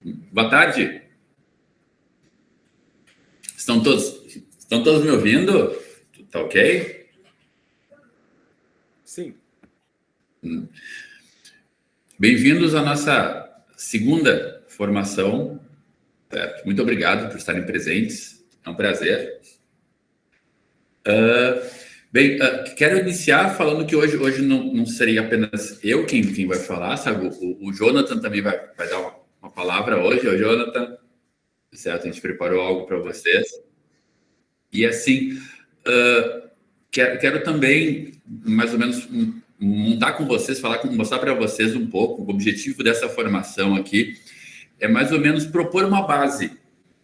Boa tarde. Estão todos me ouvindo? Tá ok? Sim. Bem-vindos à nossa segunda formação. Muito obrigado por estarem presentes. É um prazer. Quero iniciar falando que hoje não seria apenas eu quem vai falar, sabe? O Jonathan também vai dar uma palavra hoje. O Jonathan, certo? A gente preparou algo para vocês. E assim, quero também, mais ou menos, montar com vocês, mostrar para vocês um pouco. O objetivo dessa formação aqui é mais ou menos propor uma base,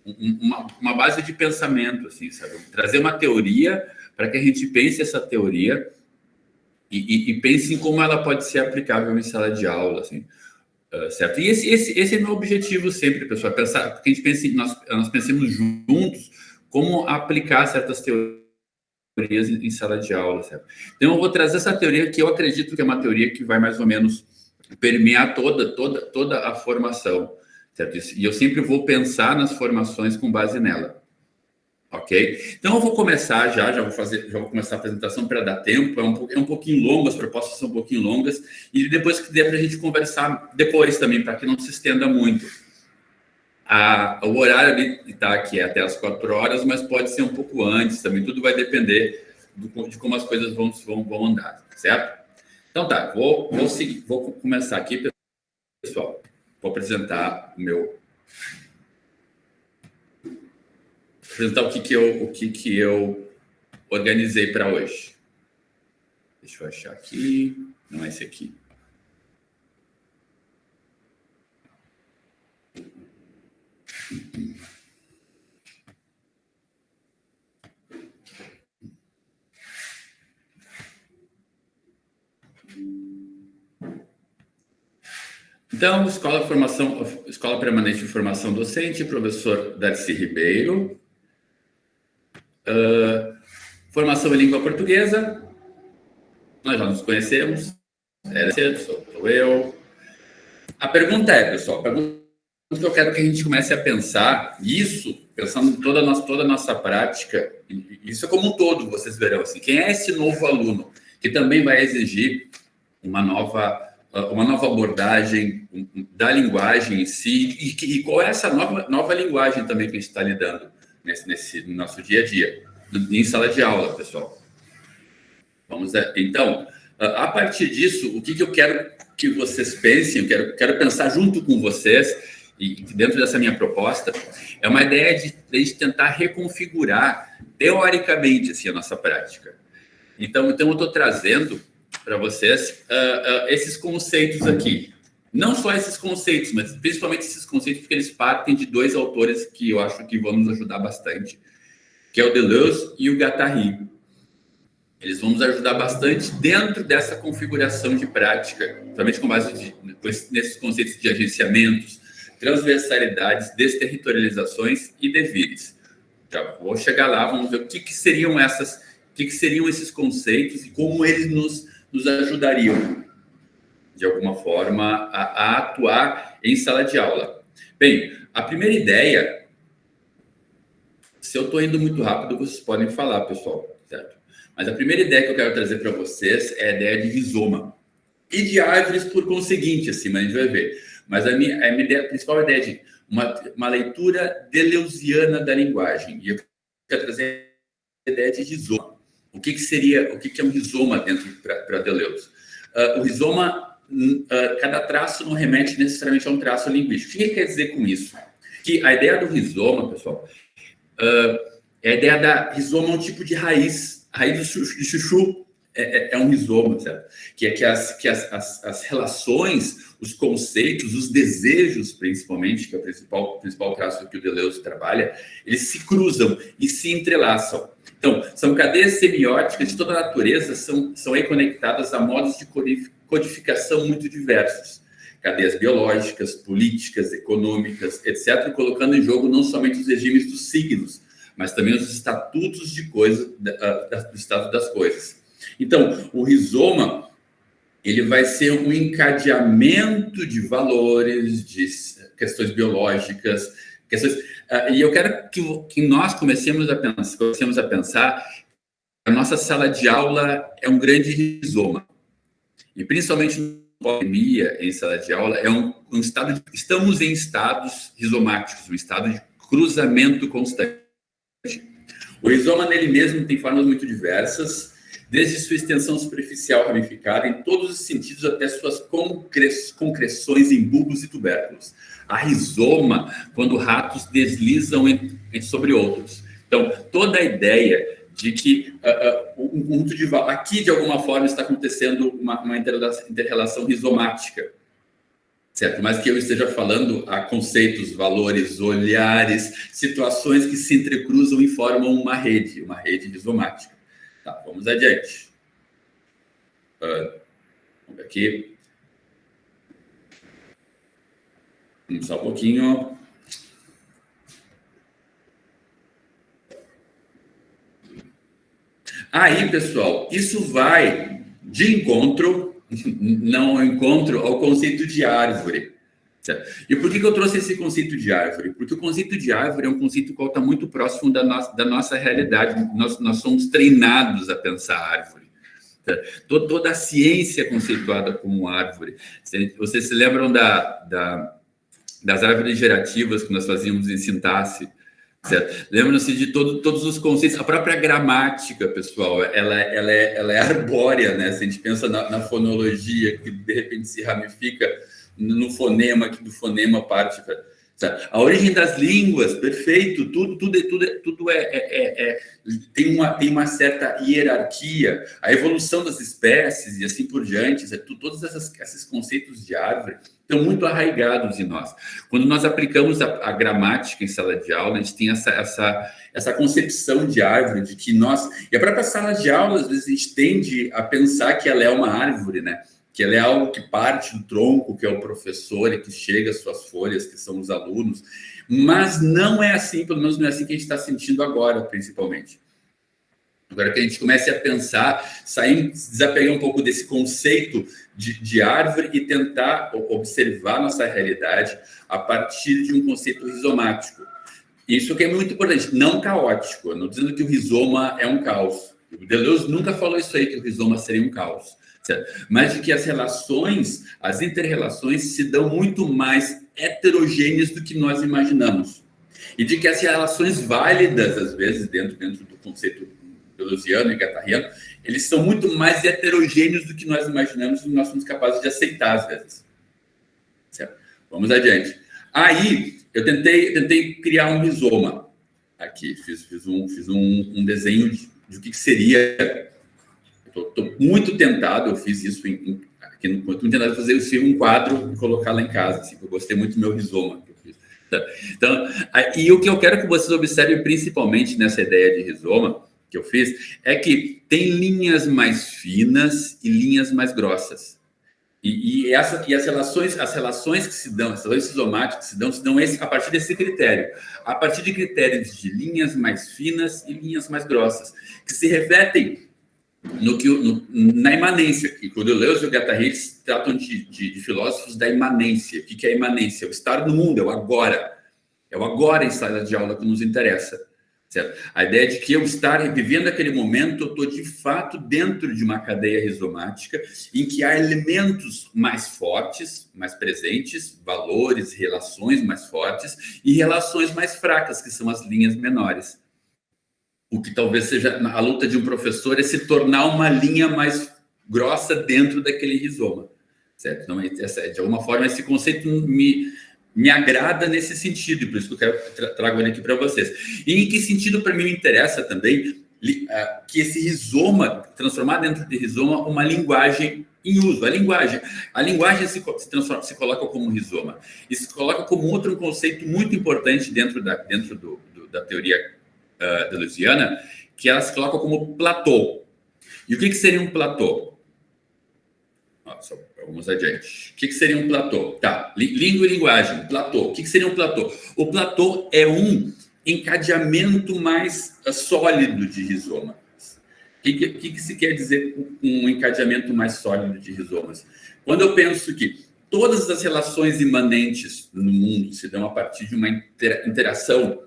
uma base de pensamento, assim, sabe? Trazer uma teoria para que a gente pense essa teoria e pense em como ela pode ser aplicável em sala de aula, assim, certo? E esse é o meu objetivo sempre, pessoal, pensar, porque a gente pensa, nós pensemos juntos como aplicar certas teorias em sala de aula, certo? Então, eu vou trazer essa teoria que eu acredito que é uma teoria que vai mais ou menos permear toda a formação, certo? E eu sempre vou pensar nas formações com base nela, ok? Então, eu vou começar já vou começar a apresentação para dar tempo, é um pouquinho longo, as propostas são um pouquinho longas, e depois que der para a gente conversar depois também, para que não se estenda muito. O horário está aqui até as 4 horas, mas pode ser um pouco antes também. Tudo vai depender de como as coisas vão andar, certo? Então tá, vou começar aqui, pessoal. Vou apresentar apresentar o que eu organizei para hoje. Deixa eu achar aqui. Não é esse aqui. Então, Escola Permanente de Formação Docente, professor Darcy Ribeiro. Formação em língua portuguesa. Nós já nos conhecemos. Sou eu. A pergunta é, pessoal, que eu quero que a gente comece a pensar pensando em toda a nossa prática, isso é como um todo, vocês verão, assim, quem é esse novo aluno que também vai exigir uma nova abordagem da linguagem em si, e qual é essa nova linguagem também que a gente está lidando no nosso dia a dia, em sala de aula, pessoal. Vamos ver. Então, a partir disso, o que eu quero que vocês pensem, eu quero pensar junto com vocês, e dentro dessa minha proposta, é uma ideia de gente tentar reconfigurar, teoricamente, assim, a nossa prática. Então eu estou trazendo para vocês esses conceitos aqui. Não só esses conceitos, mas principalmente esses conceitos, porque eles partem de 2 autores que eu acho que vão nos ajudar bastante, que é o Deleuze e o Guattari. Eles vão nos ajudar bastante dentro dessa configuração de prática, principalmente com base nesses conceitos de agenciamentos, transversalidades, desterritorializações e devires. Já vou chegar lá, vamos ver o que seriam esses conceitos e como eles nos ajudariam, de alguma forma, a atuar em sala de aula. Bem, a primeira ideia, se eu estou indo muito rápido, vocês podem falar, pessoal, certo? Mas a primeira ideia que eu quero trazer para vocês é a ideia de rizoma. E de árvores, por conseguinte, assim, mas a gente vai ver. Mas a minha principal ideia é de uma leitura deleuziana da linguagem. E eu quero trazer a ideia de rizoma. O que é um rizoma dentro para Deleuze? O rizoma, cada traço não remete necessariamente a um traço linguístico. O que ele quer dizer com isso? Que a ideia do rizoma, pessoal, é a ideia da rizoma, um tipo de raiz. A raiz de chuchu é um rizoma, certo? Que as relações, os conceitos, os desejos, principalmente, que é o principal traço que o Deleuze trabalha, eles se cruzam e se entrelaçam. Então, são cadeias semióticas de toda a natureza, são aí conectadas a modos de codificação muito diversos. Cadeias biológicas, políticas, econômicas, etc., colocando em jogo não somente os regimes dos signos, mas também os estatutos de coisa, do estado das coisas. Então, o rizoma, ele vai ser um encadeamento de valores, questões biológicas, e eu quero que nós comecemos a pensar que a nossa sala de aula é um grande rizoma. E principalmente na pandemia, em sala de aula, estamos em estados rizomáticos, um estado de cruzamento constante. O rizoma nele mesmo tem formas muito diversas, desde sua extensão superficial ramificada em todos os sentidos até suas concreções em bulbos e tubérculos. A rizoma, quando ratos deslizam sobre outros. Então, toda a ideia de que um conjunto de aqui, de alguma forma, está acontecendo uma inter-relação rizomática, certo? Mas que eu esteja falando a conceitos, valores, olhares, situações que se entrecruzam e formam uma rede rizomática. Tá, vamos adiante. Vamos aqui. Só um pouquinho. Aí, pessoal, isso vai de encontro, não encontro, ao conceito de árvore. Certo? E por que eu trouxe esse conceito de árvore? Porque o conceito de árvore é um conceito que está muito próximo da nossa realidade. Nós somos treinados a pensar árvore. Toda a ciência é conceituada como árvore. Vocês se lembram das árvores gerativas que nós fazíamos em sintaxe? Lembram-se de todos os conceitos. A própria gramática, pessoal, ela é arbórea, né? Se a gente pensa na fonologia, que de repente se ramifica no fonema, que do fonema parte. Sabe? A origem das línguas, perfeito, tudo tem uma certa hierarquia, a evolução das espécies e assim por diante, todos esses conceitos de árvore estão muito arraigados em nós. Quando nós aplicamos a gramática em sala de aula, a gente tem essa concepção de árvore, de que e a própria sala de aula, às vezes a gente tende a pensar que ela é uma árvore, né? Que ela é algo que parte do tronco, que é o professor, e que chega às suas folhas, que são os alunos. Mas não é assim, pelo menos não é assim que a gente está sentindo agora, principalmente. Agora que a gente comece a pensar, desapegar um pouco desse conceito de árvore e tentar observar nossa realidade a partir de um conceito rizomático. Isso que é muito importante, não caótico. Eu não estou dizendo que o rizoma é um caos. O Deleuze nunca falou isso aí, que o rizoma seria um caos. Certo? Mas de que as inter-relações se dão muito mais heterogêneas do que nós imaginamos. E de que as relações válidas, às vezes, dentro do conceito deleuziano e guattariano, eles são muito mais heterogêneos do que nós imaginamos e nós somos capazes de aceitar, às vezes. Certo? Vamos adiante. Aí, eu tentei criar um rizoma. Aqui, fiz um desenho de o que seria... Estou muito tentado, eu fiz isso aqui no muito tentado fazer um quadro e colocar lá em casa, assim, eu gostei muito do meu rizoma que eu fiz. Então, e o que eu quero que vocês observem principalmente nessa ideia de rizoma que eu fiz é que tem linhas mais finas e linhas mais grossas. E as relações que se dão, as relações rizomáticas que se dão a partir desse critério, a partir de critérios de linhas mais finas e linhas mais grossas, que se refletem na imanência, que o Deleuze e o Guattari tratam de filósofos da imanência. O que é a imanência? É o estar no mundo, é o agora. É o agora em sala de aula que nos interessa. Certo? A ideia de que eu estar vivendo aquele momento, eu estou de fato dentro de uma cadeia rizomática em que há elementos mais fortes, mais presentes, valores, relações mais fortes e relações mais fracas, que são as linhas menores. O que talvez seja a luta de um professor é se tornar uma linha mais grossa dentro daquele rizoma, certo? Então, de alguma forma, esse conceito me agrada nesse sentido, e por isso que eu trago ele aqui para vocês. E em que sentido, para mim, me interessa também que esse rizoma, transformar dentro de rizoma uma linguagem em uso. A linguagem se coloca como rizoma. E se coloca como outro conceito muito importante dentro da teoria deleuziana, que ela se coloca como platô. E o que seria um platô? Vamos adiante. O que seria um platô? Tá, língua e linguagem, platô. O que seria um platô? O platô é um encadeamento mais sólido de rizomas. O que se quer dizer com um encadeamento mais sólido de rizomas? Quando eu penso que todas as relações imanentes no mundo se dão a partir de uma interação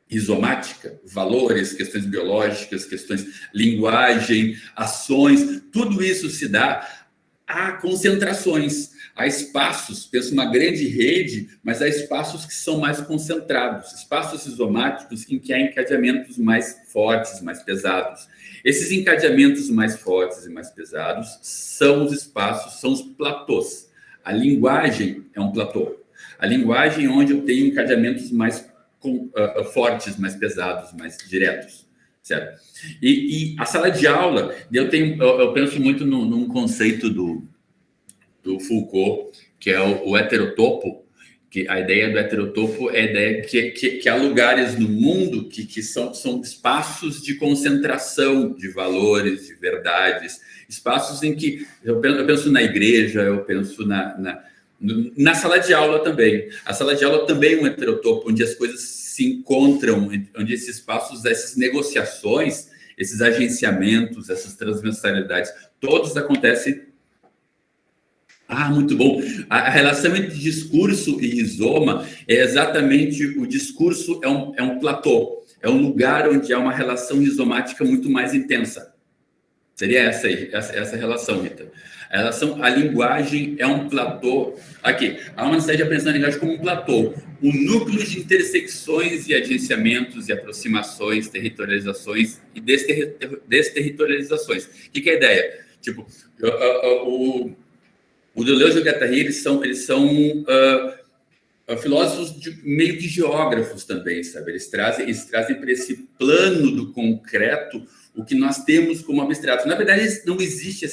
rizomática, valores, questões biológicas, questões linguagem, ações, tudo isso se dá a concentrações, a espaços, penso uma grande rede, mas há espaços que são mais concentrados, espaços rizomáticos em que há encadeamentos mais fortes, mais pesados. Esses encadeamentos mais fortes e mais pesados são os espaços, são os platôs. A linguagem é um platô. A linguagem onde eu tenho encadeamentos mais fortes, mais pesados, mais diretos, certo? E a sala de aula, eu penso muito num conceito do Foucault, que é o heterotopo, que a ideia do heterotopo é a ideia que há lugares no mundo que são espaços de concentração de valores, de verdades, espaços em que eu penso na igreja, eu penso na sala de aula também. A sala de aula também é um heterotopo, onde as coisas se encontram, onde esses espaços, essas negociações, esses agenciamentos, essas transversalidades, todos acontecem. Muito bom. A relação entre discurso e rizoma é exatamente o discurso é um platô, é um lugar onde há uma relação rizomática muito mais intensa. Seria essa relação, Rita. A linguagem é um platô. Aqui, há uma necessidade de pensar a linguagem como um platô, um núcleo de intersecções e agenciamentos e aproximações, territorializações e desterritorializações. O que é a ideia? Tipo, o Deleuze e o Guattari, eles são filósofos meio que geógrafos também, sabe? Eles trazem para esse plano do concreto o que nós temos como abstrato. Na verdade, não existe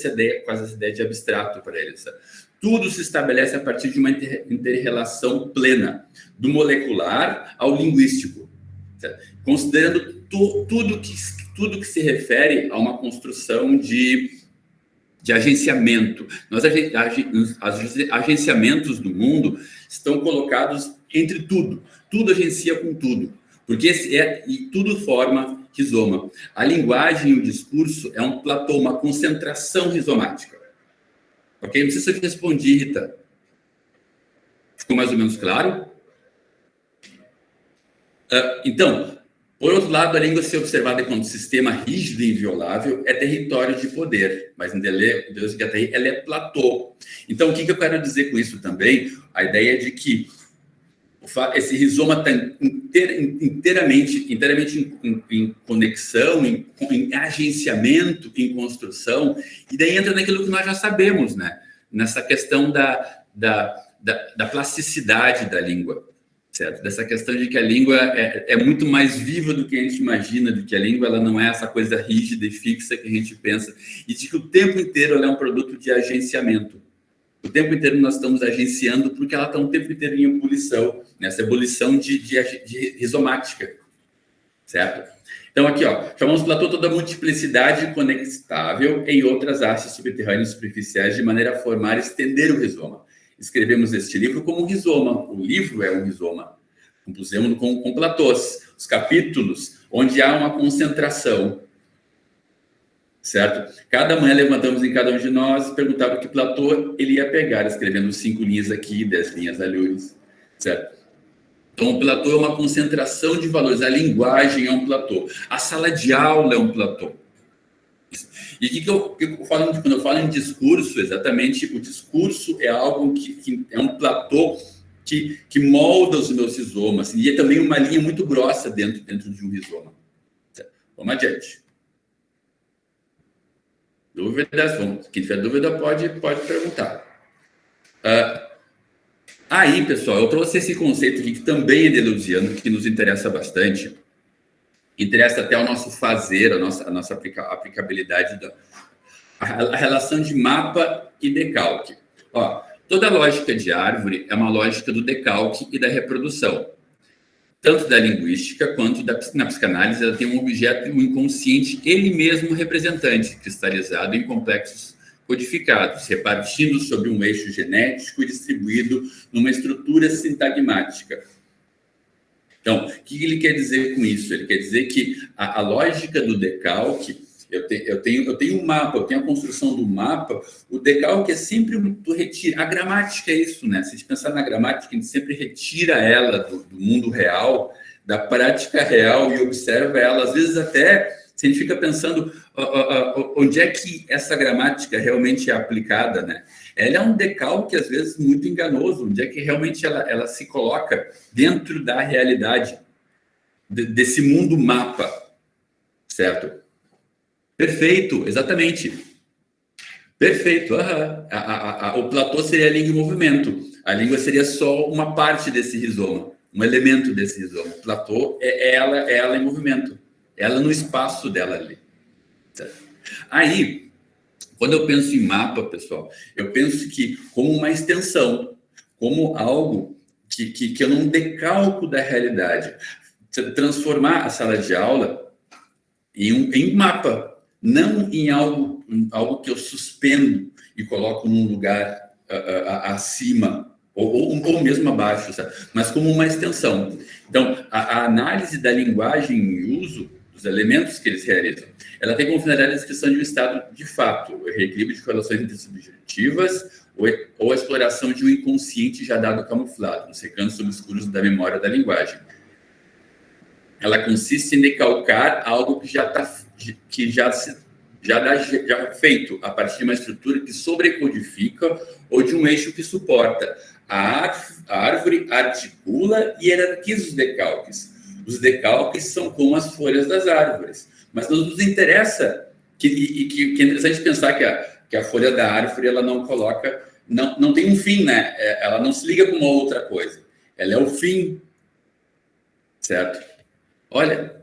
quase essa ideia de abstrato para eles, sabe? Tudo se estabelece a partir de uma inter-relação plena, do molecular ao linguístico, certo? Considerando tudo que se refere a uma construção de agenciamento. Agenciamentos do mundo estão colocados entre tudo. Tudo agencia com tudo. Porque e tudo forma rizoma. A linguagem e o discurso é um platô, uma concentração rizomática. Ok? Não sei se eu te respondi, Rita. Ficou mais ou menos claro? Então, por outro lado, a língua, se observada como sistema rígido e inviolável, é território de poder, mas em Deleuze e Guattari, ela é platô. Então, o que eu quero dizer com isso também? A ideia de que esse rizoma está inteiramente em conexão, em agenciamento, em construção, e daí entra naquilo que nós já sabemos, né? Nessa questão da plasticidade da língua. Certo? Dessa questão de que a língua é muito mais viva do que a gente imagina, de que a língua ela não é essa coisa rígida e fixa que a gente pensa, e de que o tempo inteiro ela é um produto de agenciamento. O tempo inteiro nós estamos agenciando porque ela está um tempo inteiro em ebulição, nessa ebulição de rizomática, certo? Então aqui, chamamos Platão toda a multiplicidade conectável em outras hastes subterrâneas superficiais de maneira a formar e estender o rizoma. Escrevemos este livro como um rizoma. O livro é um rizoma. Compusemos com platôs. Os capítulos, onde há uma concentração. Certo? Cada manhã levantamos em cada um de nós e perguntava o que Platô ele ia pegar, escrevendo 5 linhas aqui, 10 linhas ali. Certo? Então, o platô é uma concentração de valores. A linguagem é um platô. A sala de aula é um platô. E o que eu falo quando eu falo em discurso, exatamente, o discurso é algo que é um platô que molda os meus rizomas. E é também uma linha muito grossa dentro de um rizoma. Certo? Vamos adiante. Dúvidas? Quem tiver dúvida pode perguntar. Aí, pessoal, eu trouxe esse conceito aqui que também é deleuziano, que nos interessa bastante. Interessa até ao nosso fazer, a nossa aplicabilidade, a relação de mapa e decalque. Toda lógica de árvore é uma lógica do decalque e da reprodução. Tanto da linguística quanto na psicanálise, ela tem um objeto, um inconsciente, ele mesmo representante, cristalizado em complexos codificados, repartindo sobre um eixo genético e distribuído numa estrutura sintagmática. Então, o que ele quer dizer com isso? Ele quer dizer que a lógica do decalque, eu tenho um mapa, eu tenho a construção do mapa, o decalque é sempre tu retira. A gramática é isso, né? Se a gente pensar na gramática, a gente sempre retira ela do mundo real, da prática real e observa ela. Às vezes até, se a gente fica pensando onde é que essa gramática realmente é aplicada, né? Ela é um decalque, às vezes, muito enganoso, onde é que realmente ela se coloca dentro da realidade, desse mundo mapa, certo? Perfeito, exatamente. Perfeito. O platô seria a língua em movimento. A língua seria só uma parte desse rizoma, um elemento desse rizoma. O platô é ela em movimento. Ela no espaço dela ali. Certo? Aí, quando eu penso em mapa, pessoal, eu penso que como uma extensão, como algo que eu não decalco da realidade. Transformar a sala de aula em mapa, não em algo que eu suspendo e coloco num lugar acima ou mesmo abaixo, sabe? Mas como uma extensão. Então, a análise da linguagem em uso, dos elementos que eles realizam, ela tem como finalidade a descrição de um estado de fato, o reequilíbrio de relações intersubjetivas ou a exploração de um inconsciente já dado camuflado, nos recantos obscuros da memória da linguagem. Ela consiste em decalcar algo que já feito a partir de uma estrutura que sobrecodifica ou de um eixo que suporta. A árvore articula e hierarquiza os decalques. Os decalques são como as folhas das árvores. Mas não nos interessa, que é interessante pensar que a folha da árvore ela não coloca, não tem um fim, né? Ela não se liga com uma outra coisa. Ela é o fim, certo? Olha,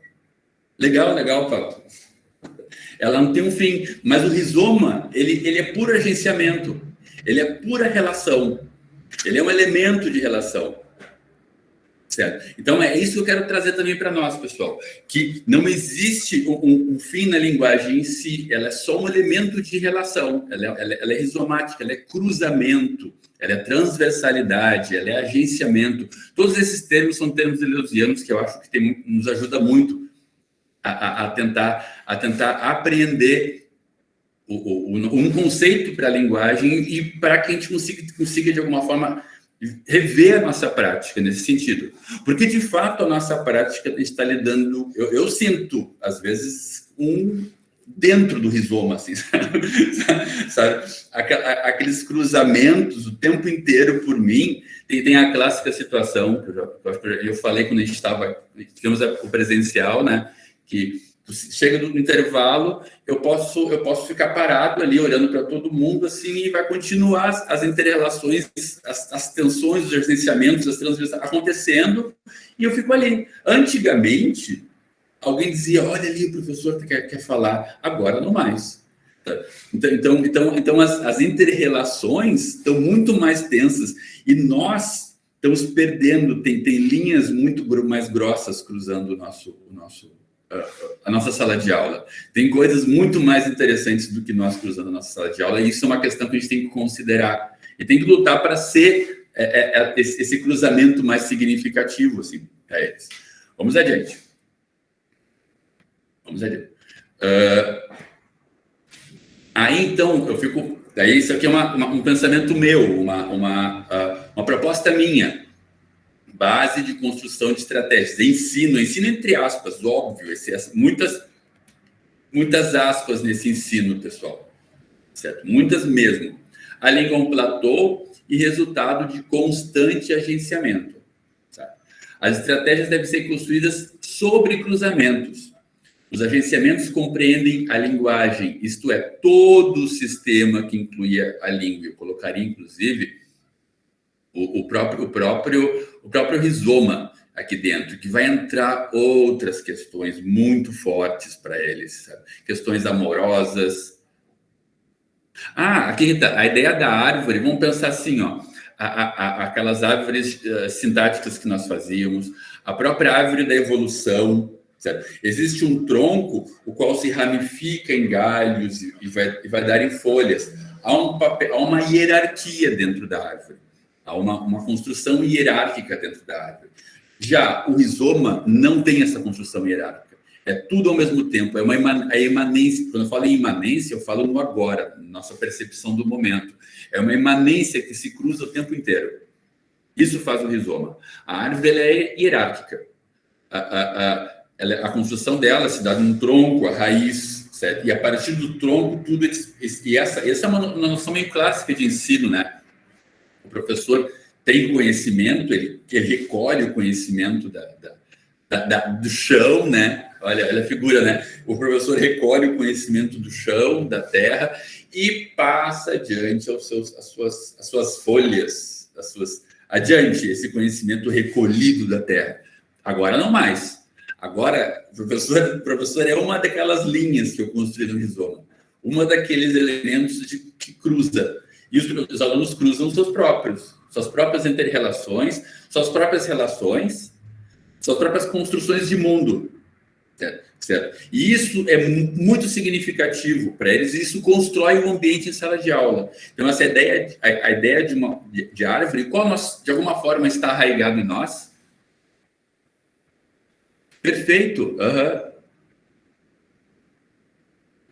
legal, Paulo. Ela não tem um fim, mas o rizoma, ele é puro agenciamento, ele é pura relação, ele é um elemento de relação, certo? Então, é isso que eu quero trazer também para nós, pessoal, que não existe um fim na linguagem em si, ela é só um elemento de relação, ela é rizomática, ela é cruzamento, ela é transversalidade, ela é agenciamento. Todos esses termos são termos deleuzianos que eu acho que nos ajuda muito a tentar apreender um conceito para a linguagem e para que a gente consiga, de alguma forma, rever a nossa prática nesse sentido. Porque, de fato, a nossa prática está lidando... Eu sinto, às vezes, dentro do rizoma, assim, sabe? Aqueles cruzamentos o tempo inteiro por mim. Tem a clássica situação, que eu falei quando a gente tivemos o presencial, né? Que chega no intervalo, eu posso ficar parado ali, olhando para todo mundo, assim, e vai continuar as inter-relações, as tensões, os agenciamentos, as transversais acontecendo, e eu fico ali. Antigamente, alguém dizia, olha ali, o professor quer falar. Agora, não mais. Então as inter-relações estão muito mais tensas, e nós estamos perdendo, tem linhas muito mais grossas cruzando a nossa sala de aula. Tem coisas muito mais interessantes do que nós cruzando a nossa sala de aula, e isso é uma questão que a gente tem que considerar. E tem que lutar para ser esse cruzamento mais significativo, assim, para eles. Vamos adiante. Aí, então, eu fico... Daí, isso aqui é um pensamento meu, uma proposta minha. Base de construção de estratégias. Ensino entre aspas, óbvio. Muitas aspas nesse ensino, pessoal. Certo? Muitas mesmo. A língua é um platô e resultado de constante agenciamento. Sabe? As estratégias devem ser construídas sobre cruzamentos. Os agenciamentos compreendem a linguagem, isto é, todo o sistema que inclui a língua. Eu colocaria, inclusive, o próprio rizoma aqui dentro, que vai entrar outras questões muito fortes para eles, sabe? Questões amorosas. Aqui está, a ideia da árvore, vamos pensar assim, ó, aquelas árvores sintáticas que nós fazíamos, a própria árvore da evolução, certo? Existe um tronco, o qual se ramifica em galhos e vai dar em folhas. Há uma hierarquia dentro da árvore. Há uma construção hierárquica dentro da árvore. Já o rizoma não tem essa construção hierárquica. É tudo ao mesmo tempo. A imanência. Quando eu falo em imanência, eu falo no agora, nossa percepção do momento. É uma imanência que se cruza o tempo inteiro. Isso faz o rizoma. A árvore ela é hierárquica. A construção dela se dá num tronco, a raiz, certo? E a partir do tronco, tudo. E essa é uma noção meio clássica de ensino, né? O professor tem conhecimento, ele recolhe o conhecimento do chão, né? Olha a figura, né? O professor recolhe o conhecimento do chão, da terra, e passa adiante as suas folhas, adiante esse conhecimento recolhido da terra. Agora não mais. Agora, o professor é uma daquelas linhas que eu construí no rizoma, uma daqueles elementos que cruza. E os alunos cruzam suas próprias inter-relações, suas próprias relações, suas próprias construções de mundo. Certo? E isso é muito significativo para eles, e isso constrói um ambiente em sala de aula. Então, essa ideia, a ideia de árvore, qual de alguma forma está arraigado em nós? Perfeito. Uhum.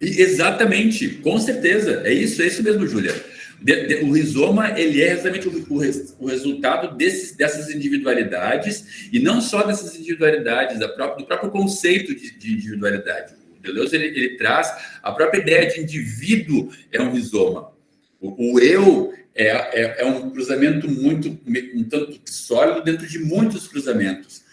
Exatamente, com certeza. É isso mesmo, Júlia. O rizoma, ele é exatamente o resultado dessas individualidades, e não só dessas individualidades, do próprio conceito de individualidade. O Deleuze, ele traz a própria ideia de indivíduo é um rizoma. O eu é um cruzamento um tanto sólido dentro de muitos cruzamentos.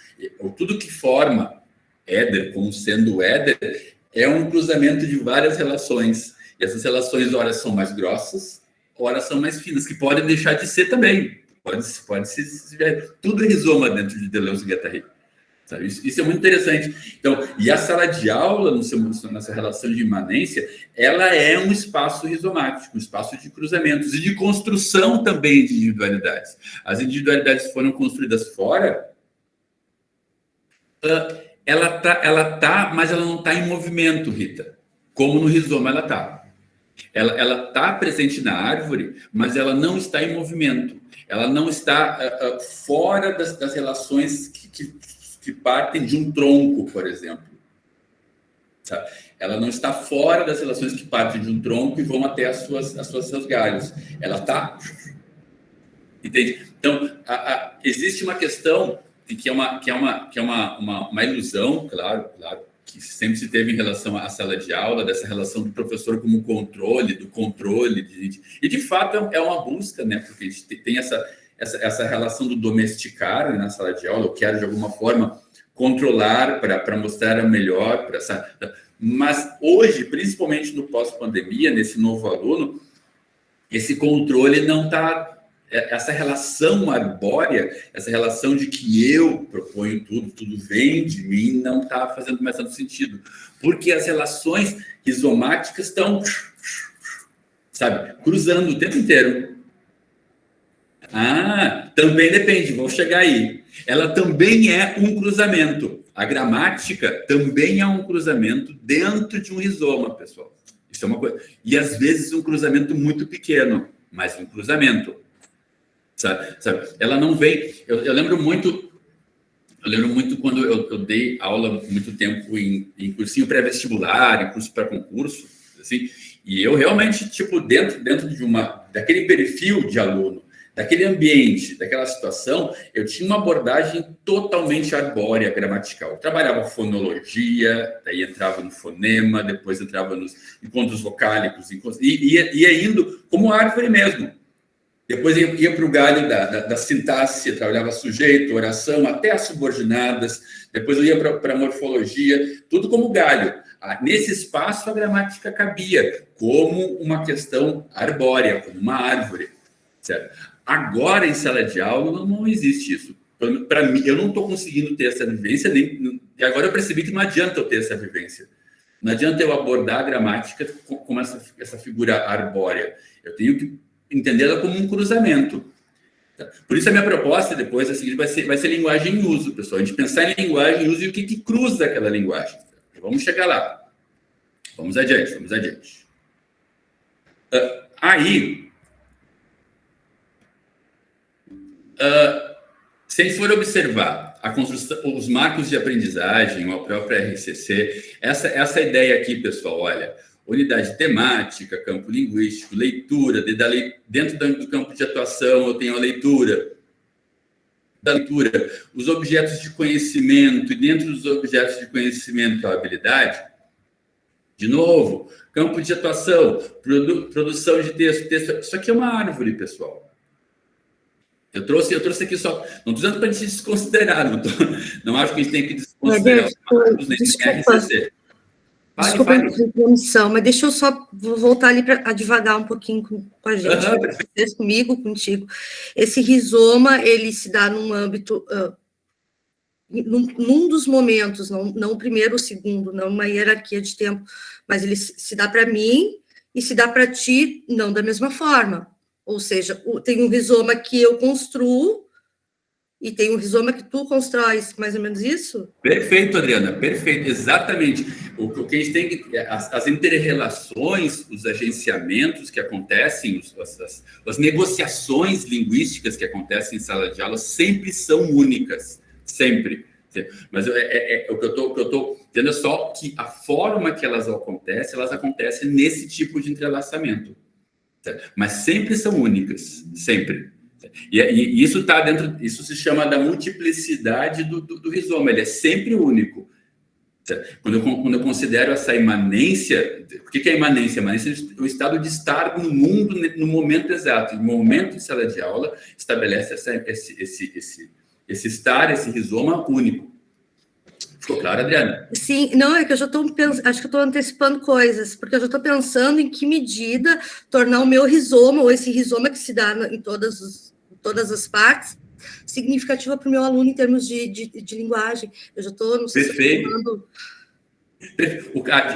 Tudo que forma Éder como sendo Éder é um cruzamento de várias relações. E essas relações, ora são mais grossas, ora são mais finas, que podem deixar de ser também. Pode ser tudo rizoma dentro de Deleuze e Guattari. Sabe? Isso é muito interessante. Então, e a sala de aula, nessa relação de imanência, ela é um espaço rizomático, um espaço de cruzamentos e de construção também de individualidades. As individualidades foram construídas fora, ela tá, mas ela não está em movimento, Rita. Como no rizoma ela está. Ela está presente na árvore, mas ela não está em movimento. Ela não está fora das relações que partem de um tronco, por exemplo. Sabe? Ela não está fora das relações que partem de um tronco e vão até seus galhos. Ela está... Entende? Então, existe uma questão que é uma ilusão, claro, que sempre se teve em relação à sala de aula, dessa relação do professor como controle, e de fato é uma busca, né? Porque a gente tem essa relação do domesticar, né, na sala de aula. Eu quero de alguma forma controlar para mostrar o melhor, mas hoje, principalmente no pós-pandemia, nesse novo aluno, esse controle não está... Essa relação arbórea, essa relação de que eu proponho tudo vem de mim, não está fazendo mais tanto sentido. Porque as relações rizomáticas estão, sabe, cruzando o tempo inteiro. Também depende, vou chegar aí. Ela também é um cruzamento. A gramática também é um cruzamento dentro de um rizoma, pessoal. Isso é uma coisa. E às vezes um cruzamento muito pequeno, mas um cruzamento. Sabe? Ela não vem... Eu lembro muito quando eu dei aula muito tempo em cursinho pré-vestibular, em curso para concurso, assim, e eu realmente, tipo, dentro daquele perfil de aluno, daquele ambiente, daquela situação, eu tinha uma abordagem totalmente arbórea, gramatical. Eu trabalhava fonologia, daí entrava no fonema, depois entrava nos encontros vocálicos, e ia indo como árvore mesmo. Depois ia para o galho da sintaxe, trabalhava sujeito, oração, até as subordinadas. Depois eu ia para a morfologia, tudo como galho. Nesse espaço, a gramática cabia como uma questão arbórea, como uma árvore. Certo? Agora, em sala de aula, não existe isso. Para mim, eu não estou conseguindo ter essa vivência, e agora eu percebi que não adianta eu ter essa vivência. Não adianta eu abordar a gramática como essa figura arbórea. Eu tenho que entendê-la como um cruzamento. Por isso a minha proposta depois é a seguinte, vai ser linguagem em uso, pessoal. A gente pensar em linguagem em uso e o que cruza aquela linguagem. Vamos chegar lá. Vamos adiante. Aí, Se a gente for observar a construção, os marcos de aprendizagem, a própria RCC, essa ideia aqui, pessoal, olha, unidade temática, campo linguístico, leitura, dentro do campo de atuação eu tenho a leitura, os objetos de conhecimento, e dentro dos objetos de conhecimento, que é a habilidade, de novo, campo de atuação, produção de texto. Isso aqui é uma árvore, pessoal. Eu trouxe aqui só... Não estou dizendo para a gente desconsiderar, não acho que a gente tem que desconsiderar os RCC. Desculpa a interrupção, mas deixa eu só voltar ali para devagar um pouquinho com a gente, comigo, contigo. Esse rizoma, ele se dá num âmbito, num dos momentos, não o primeiro ou o segundo, não uma hierarquia de tempo, mas ele se dá para mim e se dá para ti, não da mesma forma. Ou seja, tem um rizoma que eu construo e tem um rizoma que tu constróis, mais ou menos isso? Perfeito, Adriana, perfeito, exatamente. O que a gente tem que... As inter-relações, os agenciamentos que acontecem, as negociações linguísticas que acontecem em sala de aula sempre são únicas, sempre. Mas o que eu estou dizendo é só que a forma que elas acontecem nesse tipo de entrelaçamento. Mas sempre são únicas, sempre. E isso está dentro, isso se chama da multiplicidade do rizoma, ele é sempre único. Quando eu considero essa imanência, o que é a imanência? A imanência é o estado de estar no mundo no momento exato. No momento em sala de aula, estabelece esse estar, esse rizoma único. Ficou claro, Adriana? Sim, não, é que eu já estou pensando, acho que eu estou antecipando coisas, porque eu já estou pensando em que medida tornar o meu rizoma, ou esse rizoma que se dá em todas as partes, significativa para o meu aluno em termos de linguagem. Eu já estou, não sei se Perfeito.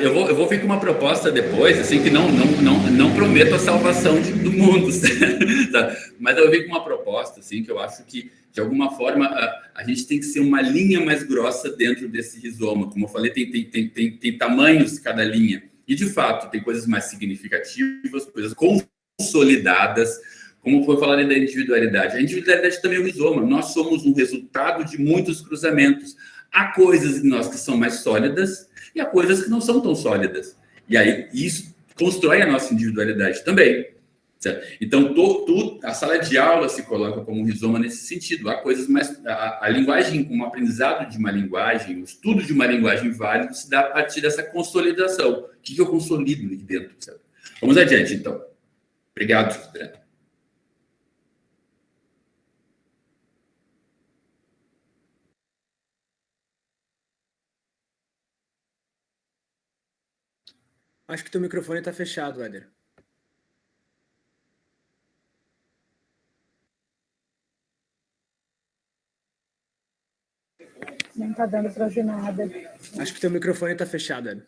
Eu vou vir com uma proposta depois, assim, que não prometo a salvação do mundo, mas eu vou vir com uma proposta, assim, que eu acho que, de alguma forma, a gente tem que ser uma linha mais grossa dentro desse rizoma. Como eu falei, tem tamanhos cada linha. E, de fato, tem coisas mais significativas, coisas consolidadas, como foi falado da individualidade. A individualidade também é um rizoma. Nós somos um resultado de muitos cruzamentos. Há coisas em nós que são mais sólidas e há coisas que não são tão sólidas. E aí, isso constrói a nossa individualidade também. Certo? Então, a sala de aula se coloca como um rizoma nesse sentido. Há coisas mais... A linguagem, um aprendizado de uma linguagem, o estudo de uma linguagem válido se dá a partir dessa consolidação. O que eu consolido aqui dentro? Certo? Vamos adiante, então. Obrigado, Adriana. Acho que teu microfone está fechado, Éder. Não está dando para ouvir nada. Acho que teu microfone está fechado, Éder.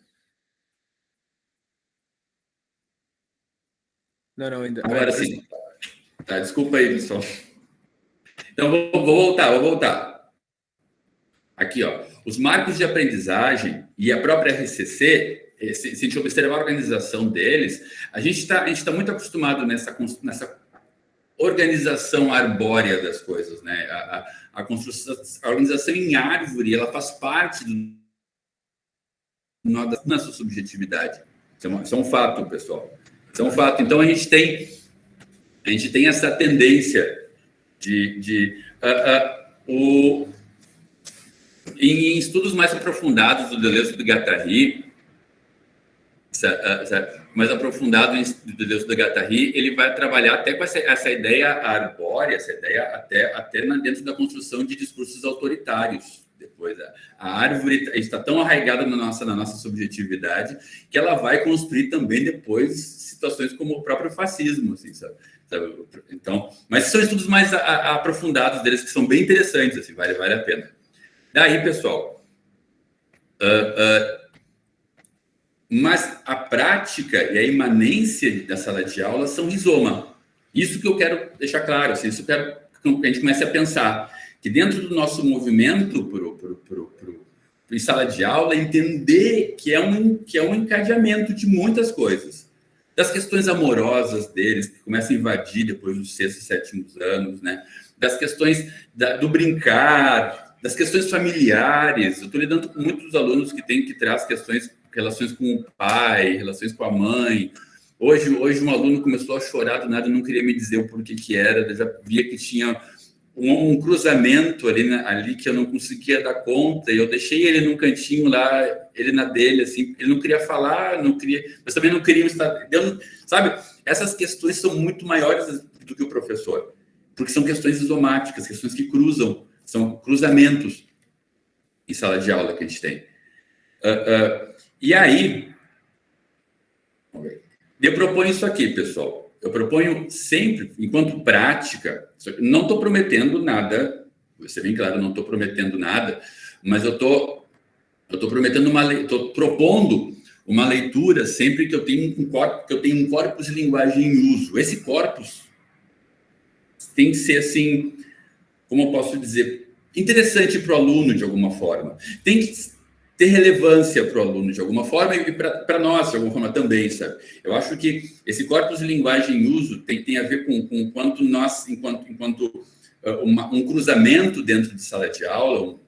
Não, ainda. Agora sim. Tá, desculpa aí, pessoal. Então, vou voltar. Aqui, ó. Os marcos de aprendizagem e a própria RCC, se a gente observar a organização deles, a gente tá muito acostumado nessa organização arbórea das coisas, né? A organização em árvore, ela faz parte da nossa subjetividade. Isso é um fato, pessoal. Isso é um fato. Então, a gente tem essa tendência em estudos mais aprofundados do Deleuze e do Guattari, mais aprofundado do Deleuze e do Guattari, ele vai trabalhar até com essa ideia arbórea, essa ideia até dentro da construção de discursos autoritários. Depois, a árvore está tão arraigada na nossa subjetividade que ela vai construir também depois situações como o próprio fascismo, assim, sabe? Então, mas são estudos mais aprofundados deles que são bem interessantes, assim, vale a pena. Daí, pessoal, mas a prática e a imanência da sala de aula são rizoma. Isso que eu quero deixar claro, assim, isso que eu quero que a gente comece a pensar, que dentro do nosso movimento em sala de aula, entender que é um encadeamento de muitas coisas. das questões amorosas deles, que começam a invadir depois dos 6º e 7º anos, né? Das questões do brincar, das questões familiares. Eu estou lidando com muitos alunos que trazem relações com o pai, relações com a mãe. Hoje um aluno começou a chorar do nada, não queria me dizer o porquê que era, eu já via que tinha um cruzamento ali que eu não conseguia dar conta, e eu deixei ele num cantinho lá, ele na dele, assim, ele não queria falar, mas também não queria estar... sabe? Essas questões são muito maiores do que o professor, porque são questões isomáticas, questões que cruzam, são cruzamentos em sala de aula que a gente tem. E aí, eu proponho isso aqui, pessoal. Eu proponho sempre, enquanto prática, não estou prometendo nada, vou ser bem claro, não estou prometendo nada, mas eu estou estou propondo uma leitura sempre que eu tenho um corpus de linguagem em uso. Esse corpus tem que ser assim, como eu posso dizer, interessante para o aluno de alguma forma. Tem que ter relevância para o aluno de alguma forma e para nós de alguma forma também, sabe? Eu acho que esse corpus de linguagem em uso tem a ver com quanto nós, enquanto um cruzamento dentro de sala de aula,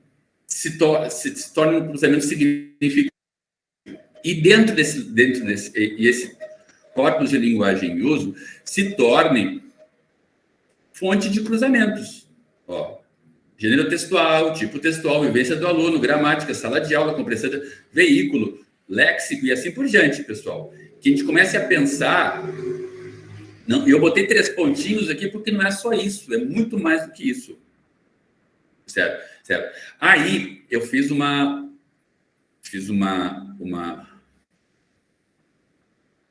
se torna um cruzamento significativo. E dentro desse esse corpus de linguagem em uso se torne fonte de cruzamentos. Ó, gênero textual, tipo textual, vivência do aluno, gramática, sala de aula, compreensão, veículo, léxico e assim por diante, pessoal. Que a gente comece a pensar... Não, eu botei 3 pontinhos aqui porque não é só isso, é muito mais do que isso. Certo? Aí, eu fiz uma...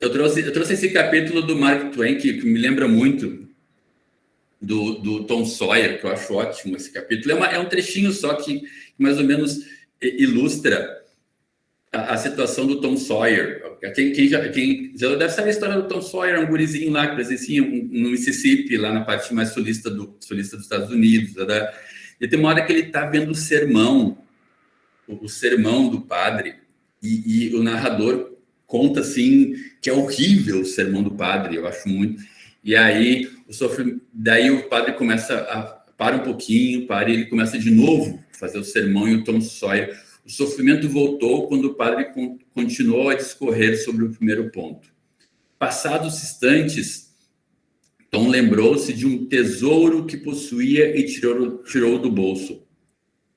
Eu trouxe esse capítulo do Mark Twain, que me lembra muito do Tom Sawyer, que eu acho ótimo esse capítulo. É um trechinho só que mais ou menos ilustra a situação do Tom Sawyer. Quem já deve saber a história do Tom Sawyer, um gurizinho lá que presencia no Mississippi, lá na parte mais sulista dos Estados Unidos. E tem uma hora que ele está vendo o sermão do padre, e o narrador conta assim que é horrível o sermão do padre, eu acho muito. E aí daí o padre para um pouquinho, e ele começa de novo a fazer o sermão, e o Tom Sawyer, o sofrimento voltou quando o padre continuou a discorrer sobre o primeiro ponto. Passados instantes, Tom lembrou-se de um tesouro que possuía e tirou do bolso.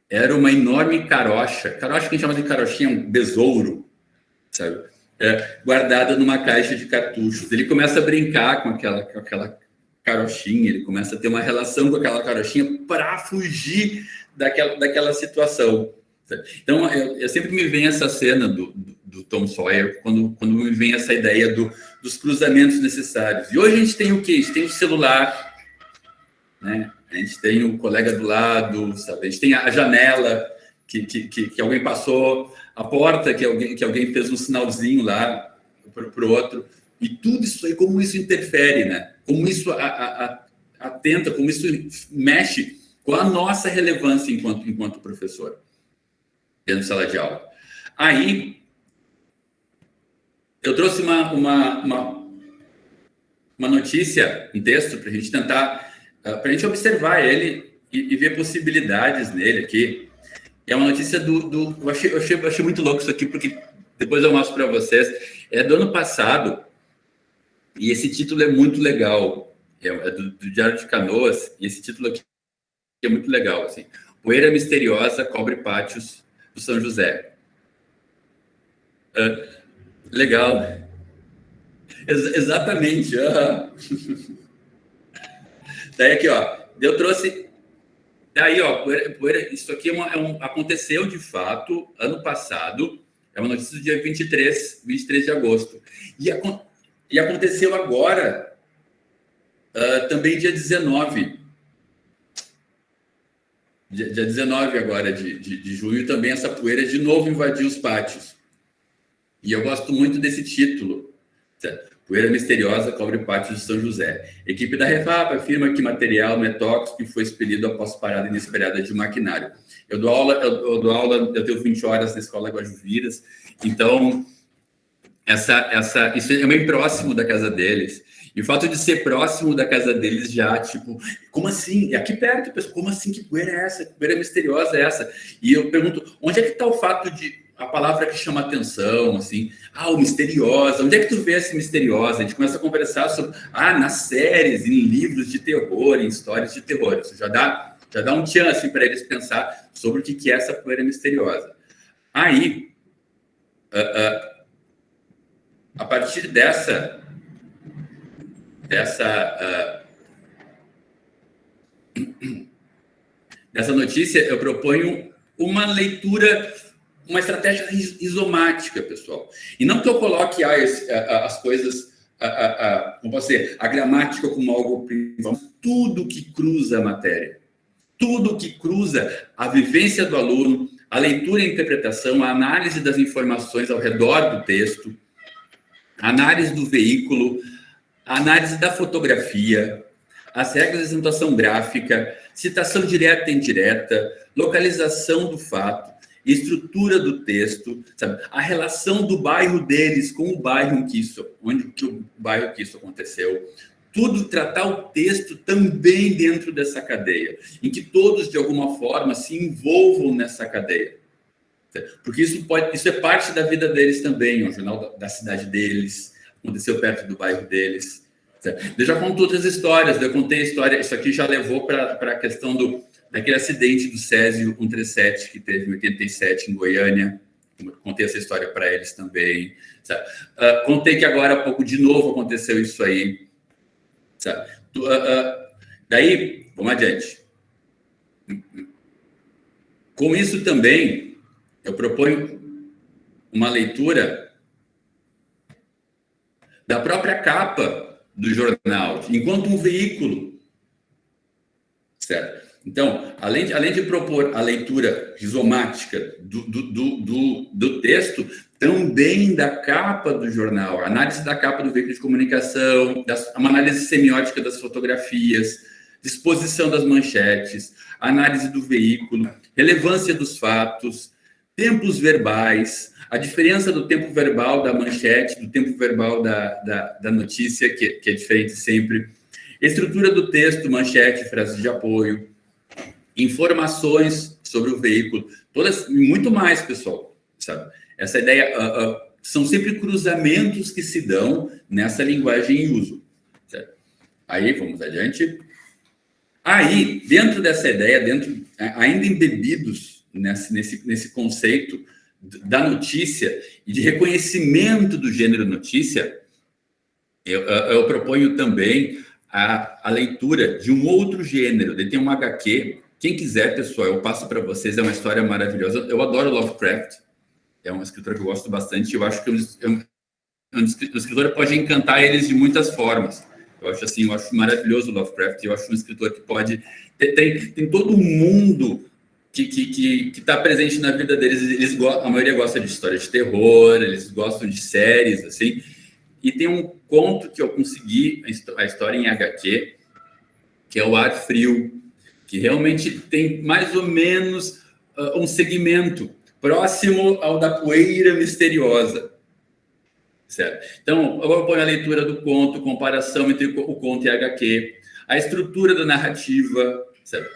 Era uma enorme carocha que a gente chama de carochinha, um besouro, sabe? Guardada numa caixa de cartuchos. Ele começa a brincar com aquela carochinha, ele começa a ter uma relação com aquela carochinha para fugir daquela situação. Sabe? Então, eu sempre me vem essa cena do Tom Sawyer, quando me vem essa ideia dos cruzamentos necessários. E hoje a gente tem o quê? A gente tem o celular, né? A gente tem o colega do lado, sabe? A gente tem a janela que alguém passou, a porta que alguém fez um sinalzinho lá para o outro. E tudo isso aí, como isso interfere, né? Como isso atenta, como isso mexe com a nossa relevância enquanto professor dentro da sala de aula. Aí, eu trouxe uma notícia, um texto, para a gente tentar... para a gente observar ele e ver possibilidades nele aqui. É uma notícia eu achei muito louco isso aqui, porque depois eu mostro para vocês. É do ano passado, e esse título é muito legal. É do Diário de Canoas, e esse título aqui é muito legal. Assim. Poeira misteriosa cobre pátios do São José. Legal. Exatamente. Daí aqui, ó, eu trouxe... Daí, ó, poeira, isso aqui aconteceu de fato ano passado, é uma notícia do dia 23 de agosto. E aconteceu agora, também dia 19. Dia 19 agora de junho, também essa poeira de novo invadiu os pátios. E eu gosto muito desse título, certo? Poeira misteriosa cobre pátios de São José. Equipe da Refap afirma que material não é tóxico e foi expelido após parada inesperada de maquinário. Eu dou aula, eu tenho 20 horas na escola Guajuviras, então isso é meio próximo da casa deles. E o fato de ser próximo da casa deles já, tipo, como assim? É aqui perto, pessoal, como assim? Que poeira é essa? Que poeira misteriosa é essa? E eu pergunto, onde é que está o fato de a palavra que chama atenção, assim, o misteriosa, onde é que tu vê essa misteriosa? A gente começa a conversar sobre, nas séries, em livros de terror, em histórias de terror. Isso já dá um tchan, assim, para eles pensar sobre o que é essa poeira misteriosa. Aí, a partir dessa notícia, eu proponho uma leitura, uma estratégia isomática, pessoal. E não que eu coloque as coisas, como posso dizer, a gramática como algo principal, tudo que cruza a matéria, tudo que cruza a vivência do aluno, a leitura e a interpretação, a análise das informações ao redor do texto, a análise do veículo, a análise da fotografia, as regras de acentuação gráfica, citação direta e indireta, localização do fato, estrutura do texto, sabe? A relação do bairro deles com o bairro o bairro que isso aconteceu. Tudo tratar o texto também dentro dessa cadeia, em que todos, de alguma forma, se envolvam nessa cadeia. Porque isso é parte da vida deles também, o jornal da cidade deles, aconteceu perto do bairro deles. Eu já conto outras histórias, eu contei a história, isso aqui já levou para a questão daquele acidente do Césio 137 que teve em 87 em Goiânia. Contei essa história para eles também. Contei que agora há pouco de novo aconteceu isso aí. Daí, vamos adiante. Com isso também, eu proponho uma leitura da própria capa do jornal, enquanto um veículo, certo? Então, além de propor a leitura rizomática do texto, também da capa do jornal, análise da capa do veículo de comunicação, uma análise semiótica das fotografias, disposição das manchetes, análise do veículo, relevância dos fatos, tempos verbais, a diferença do tempo verbal da manchete, do tempo verbal da notícia, que é diferente sempre, estrutura do texto, manchete, frases de apoio, informações sobre o veículo, todas, muito mais, pessoal, sabe? Essa ideia, são sempre cruzamentos que se dão nessa linguagem em uso, certo? Aí, vamos adiante. Aí, dentro dessa ideia, ainda embebidos nesse conceito da notícia e de reconhecimento do gênero notícia, eu proponho também a leitura de um outro gênero. Tem um HQ. Quem quiser, pessoal, eu passo para vocês. É uma história maravilhosa. Eu adoro Lovecraft. É um escritor que eu gosto bastante. Eu acho que um escritor pode encantar eles de muitas formas. Eu acho maravilhoso o Lovecraft. Eu acho um escritor que pode... Tem todo um mundo que está presente na vida deles. A maioria gosta de história de terror, eles gostam de séries, assim. E tem um conto que eu consegui, a história em HQ, que é o Ar Frio, que realmente tem mais ou menos um segmento próximo ao da poeira misteriosa. Certo? Então, eu proponho a leitura do conto, comparação entre o conto e a HQ, a estrutura da narrativa, certo?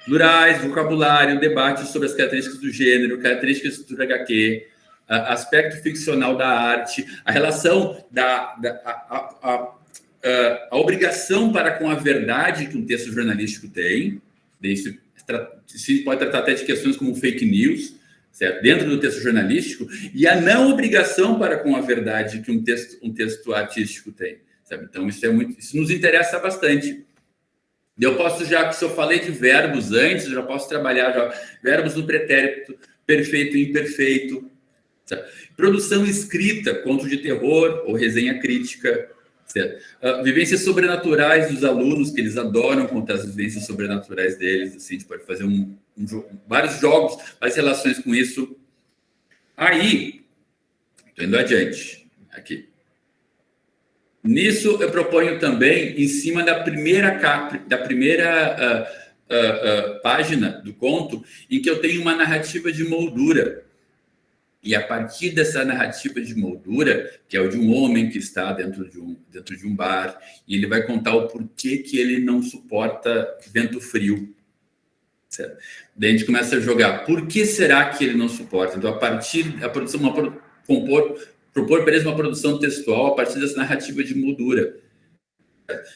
Plurais, vocabulário, debate sobre as características do gênero, características da estrutura HQ, aspecto ficcional da arte, a relação a obrigação para com a verdade que um texto jornalístico tem, se pode tratar até de questões como fake news, certo? Dentro do texto jornalístico, e a não obrigação para com a verdade que um texto artístico tem, sabe? Então, isso nos interessa bastante. Eu posso se eu falei de verbos antes, eu já posso trabalhar verbos no pretérito, perfeito e imperfeito, certo? Produção escrita, conto de terror ou resenha crítica, certo? Vivências sobrenaturais dos alunos, que eles adoram contar as vivências sobrenaturais deles, assim, a gente pode fazer vários jogos, várias relações com isso. Aí, estou indo adiante, aqui. Nisso, eu proponho também, em cima da primeira página do conto, em que eu tenho uma narrativa de moldura. E a partir dessa narrativa de moldura, que é o de um homem que está dentro de um bar, e ele vai contar o porquê que ele não suporta vento frio. Certo? Daí a gente começa a jogar. Por que será que ele não suporta? Então, a partir da produção, propor para eles uma produção textual a partir dessa narrativa de moldura.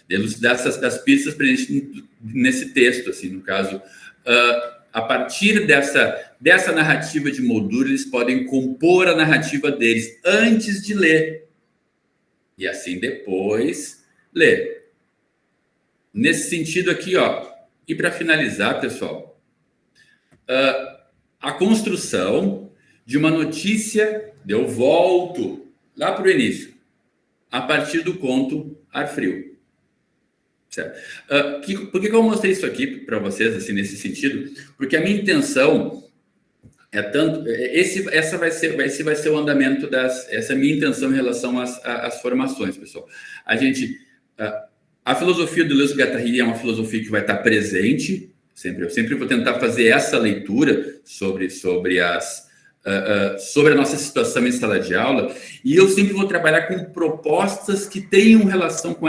Elucidar essas pistas para a gente nesse texto, assim, no caso. A partir dessa narrativa de moldura, eles podem compor a narrativa deles antes de ler. E assim depois ler. Nesse sentido aqui, ó. E para finalizar, pessoal, a construção de uma notícia, eu volto lá para o início, a partir do conto Ar Frio. Certo? Por que eu mostrei isso aqui para vocês, assim, nesse sentido? Porque a minha intenção é tanto... Esse vai ser o andamento essa é a minha intenção em relação às formações, pessoal. A filosofia do Deleuze e Guattari é uma filosofia que vai estar presente, eu sempre vou tentar fazer essa leitura sobre a nossa situação em sala de aula, e eu sempre vou trabalhar com propostas que tenham relação com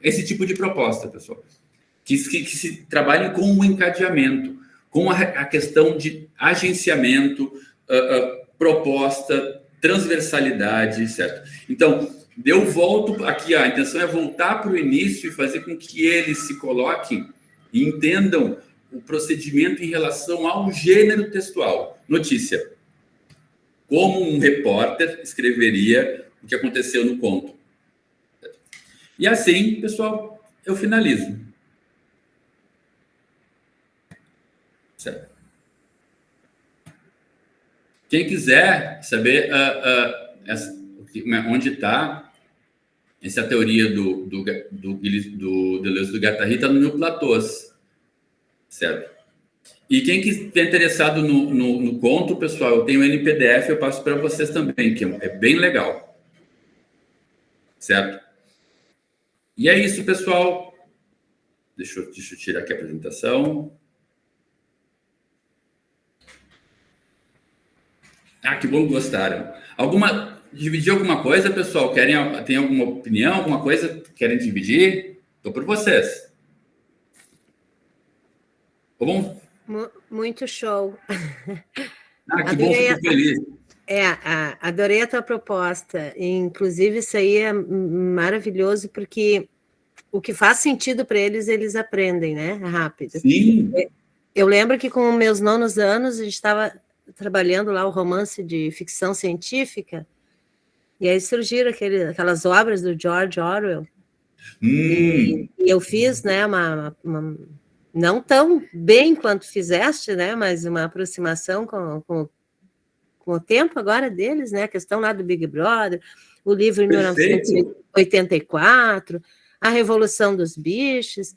esse tipo de proposta, pessoal. Que se trabalhem com o encadeamento, com a questão de agenciamento, proposta, transversalidade, certo? Então, eu volto aqui, a intenção é voltar para o início e fazer com que eles se coloquem e entendam o procedimento em relação ao gênero textual. Notícia. Como um repórter escreveria o que aconteceu no conto. E assim, pessoal, eu finalizo. Certo. Quem quiser saber onde está essa teoria do Deleuze e do Guattari, está no meu Platôs. Certo? E quem estiver interessado no conto, pessoal, eu tenho ele em PDF, eu passo para vocês também, que é bem legal. Certo? E é isso, pessoal. Deixa eu tirar aqui a apresentação. Que bom que gostaram. Dividir alguma coisa, pessoal? Tem alguma opinião, alguma coisa que querem dividir? Estou por vocês. Tá bom? Muito show. Que bom, fico feliz. Adorei a tua proposta. Inclusive, isso aí é maravilhoso, porque o que faz sentido para eles, eles aprendem, né? Rápido. Sim. Eu lembro que com meus 9 anos, a gente estava trabalhando lá o romance de ficção científica, e aí surgiram aquelas obras do George Orwell. E eu fiz, né, não tão bem quanto fizeste, né, mas uma aproximação com o tempo agora deles, né, a questão lá do Big Brother, o livro em 1984, a Revolução dos Bichos,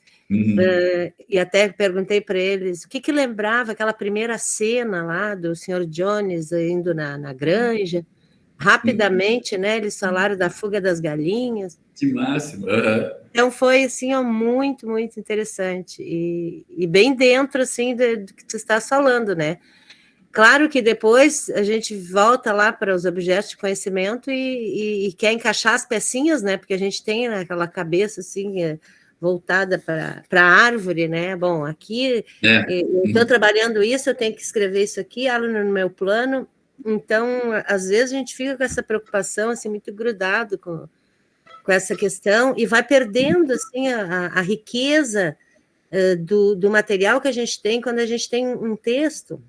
e até perguntei para eles o que lembrava aquela primeira cena lá do Sr. Jones indo na granja. Rapidamente, né, eles falaram da fuga das galinhas. Que máximo! Então foi assim, muito, muito interessante e bem dentro assim do que tu estás falando, né? Claro que depois a gente volta lá para os objetos de conhecimento e quer encaixar as pecinhas, né? Porque a gente tem aquela cabeça assim voltada para a árvore, né? Bom, aqui eu estou trabalhando isso, eu tenho que escrever isso aqui, no meu plano. Então, às vezes a gente fica com essa preocupação assim muito grudado com essa questão e vai perdendo assim a riqueza do material que a gente tem quando a gente tem um texto.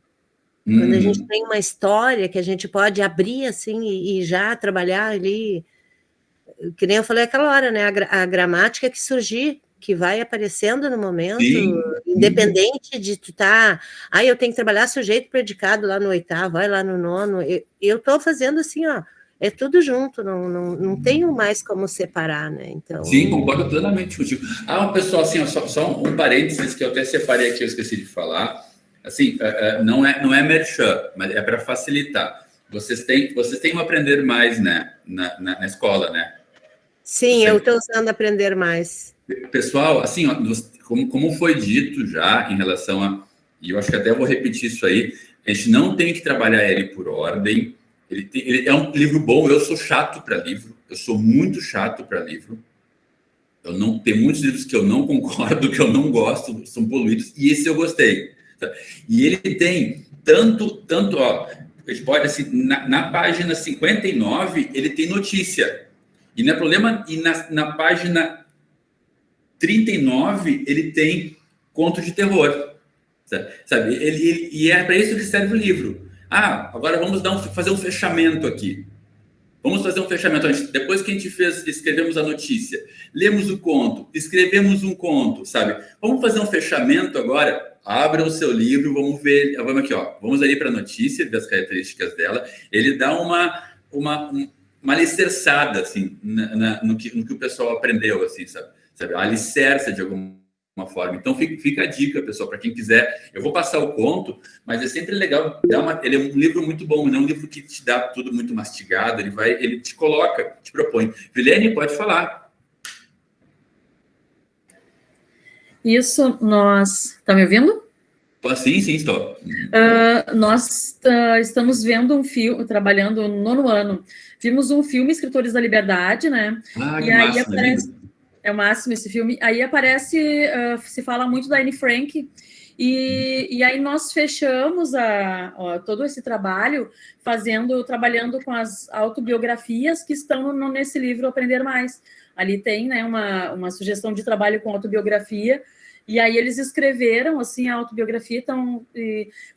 Quando a gente tem uma história que a gente pode abrir assim e já trabalhar ali, que nem eu falei aquela hora, né? A gramática que surgir, que vai aparecendo no momento, independente de tu tá... eu tenho que trabalhar sujeito predicado lá no 8º, vai lá no 9º. Eu estou fazendo assim, ó, é tudo junto, não tenho mais como separar, né? Então... Sim, concordo plenamente contigo. Pessoal, assim, só um parênteses que eu até separei aqui, eu esqueci de falar. Assim, não é merchan, mas é para facilitar. Vocês têm um Aprender Mais, né, na escola, né? Sim, eu estou usando Aprender Mais. Pessoal, assim, ó, como foi dito já em relação a... E eu acho que até vou repetir isso aí. A gente não tem que trabalhar ele por ordem, Ele é um livro bom. Eu sou chato para livro. Eu sou muito chato para livro. Tem muitos livros que eu não concordo, que eu não gosto, são poluídos. E esse eu gostei. E ele tem tanto, ó, a gente pode, assim, na página 59, ele tem notícia. E não é problema, e na página 39, ele tem conto de terror. Sabe? E é para isso que serve o livro. Agora vamos fazer um fechamento aqui. Vamos fazer um fechamento. Depois que a gente escrevemos a notícia, lemos o conto, escrevemos um conto, sabe? Vamos fazer um fechamento agora. Abra o seu livro, vamos ver. Vamos aqui, ó. Vamos ali para a notícia, ver as características dela. Ele dá uma alicerçada, assim, no que o pessoal aprendeu, assim, sabe? A alicerça de alguma forma. Então, fica a dica, pessoal, para quem quiser. Eu vou passar o conto, mas é sempre legal ele é um livro muito bom, não é um livro que te dá tudo muito mastigado, ele te coloca, te propõe. Vilene, pode falar. Isso, tá me ouvindo? Sim, estou. Nós estamos vendo um filme, trabalhando no 9º ano. Vimos um filme, Escritores da Liberdade, né? Que aí aparece... É o máximo esse filme. Aí aparece, se fala muito da Anne Frank, e aí nós fechamos todo esse trabalho trabalhando com as autobiografias que estão nesse livro Aprender Mais. Ali tem, né, uma sugestão de trabalho com autobiografia, e aí eles escreveram, assim, a autobiografia. Então,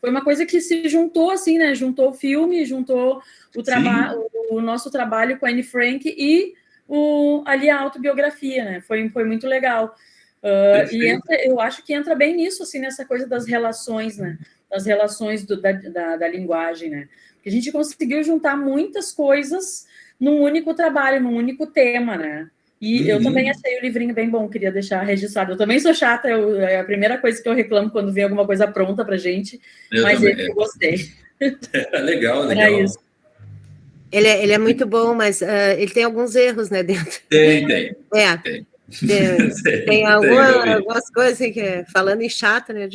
foi uma coisa que se juntou, assim, né? Juntou o filme, juntou o nosso trabalho com a Anne Frank e ali a autobiografia, né? Foi muito legal. Eu acho que entra bem nisso, assim, nessa coisa das relações, né? Das relações da linguagem, né? Porque a gente conseguiu juntar muitas coisas num único trabalho, num único tema, né? E eu também achei o livrinho bem bom, queria deixar registrado. Eu também sou chata, é a primeira coisa que eu reclamo quando vem alguma coisa pronta pra gente, mas eu gostei. Legal. Era isso. Ele é muito bom, mas ele tem alguns erros, né, dentro. Tem. Tem algumas coisas assim, que, falando em chato, né,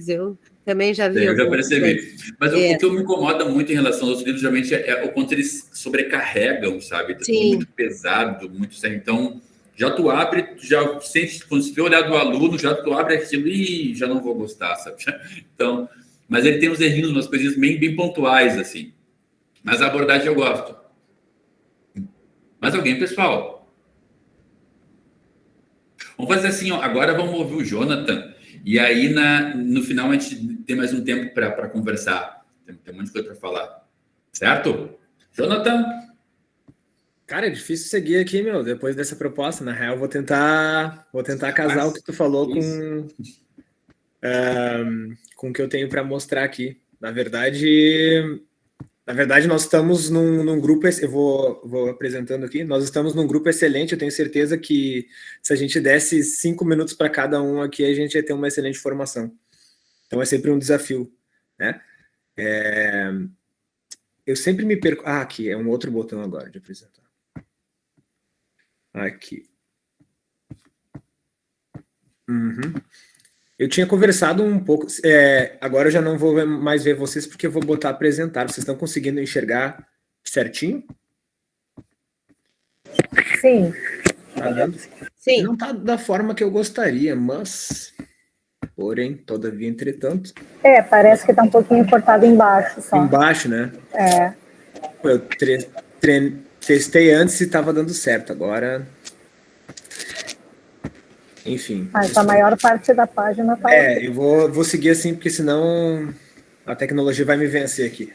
eu também já vi. Eu já percebi. Mas o que me incomoda muito em relação aos livros, geralmente, é o quanto eles sobrecarregam, sabe? Tudo muito pesado, muito sério. Então, já tu abre, tu já sente, quando você vê o olhar do aluno, já tu abre aquilo e já não vou gostar, sabe? Então, mas ele tem uns errinhos, umas coisinhas bem pontuais, assim. Mas a abordagem eu gosto. Mais alguém, pessoal? Vamos fazer assim, ó. Agora vamos ouvir o Jonathan. E aí, no final, a gente tem mais um tempo para conversar. Tem um monte de coisa para falar. Certo? Jonathan? Cara, é difícil seguir aqui, depois dessa proposta. Na real, vou tentar casar o que tu falou com o que eu tenho para mostrar aqui. Na verdade, nós estamos num grupo, eu vou apresentando aqui, nós estamos num grupo excelente. Eu tenho certeza que se a gente desse 5 minutos para cada um aqui, a gente ia ter uma excelente formação. Então é sempre um desafio, né? Eu sempre me perco... aqui, é um outro botão agora de apresentar. Aqui. Eu tinha conversado um pouco, agora eu já não vou mais ver vocês, porque eu vou botar apresentar. Vocês estão conseguindo enxergar certinho? Sim. Tá dando? Sim. Não tá da forma que eu gostaria, mas... Porém, todavia, entretanto... Parece que tá um pouquinho cortado embaixo só. Embaixo, né? Eu testei antes e estava dando certo, agora... Enfim. Mas a maior parte da página tá... eu vou seguir assim, porque senão a tecnologia vai me vencer aqui.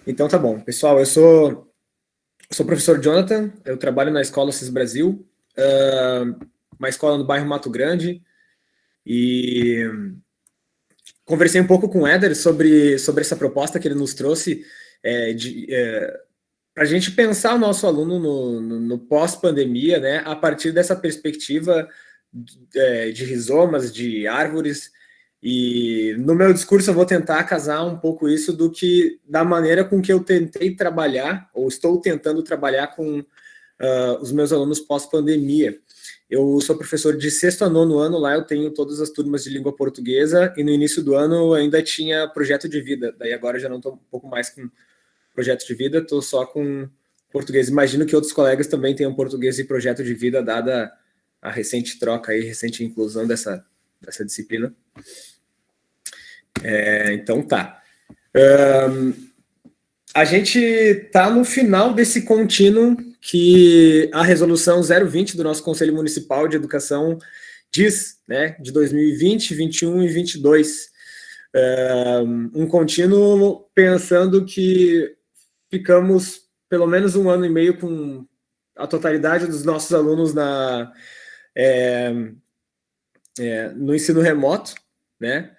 Então tá bom. Pessoal, eu sou professor Jonathan, eu trabalho na Escola CIS Brasil, uma escola no bairro Mato Grande, e conversei um pouco com o Éder sobre essa proposta que ele nos trouxe, para a gente pensar o nosso aluno no pós-pandemia, né, a partir dessa perspectiva de rizomas, de árvores. E no meu discurso eu vou tentar casar um pouco isso da maneira com que eu tentei trabalhar, ou estou tentando trabalhar com os meus alunos pós-pandemia. Eu sou professor de 6º a 9º ano, lá eu tenho todas as turmas de língua portuguesa, e no início do ano eu ainda tinha projeto de vida, daí agora eu já não estou um pouco mais projeto de vida, estou só com português. Imagino que outros colegas também tenham português e projeto de vida, dada a recente troca aí, recente inclusão dessa disciplina. Então tá. A gente está no final desse contínuo que a resolução 020 do nosso Conselho Municipal de Educação diz, né, de 2020, 21 e 22. Um contínuo pensando que ficamos pelo menos 1 ano e meio com a totalidade dos nossos alunos no ensino remoto, né?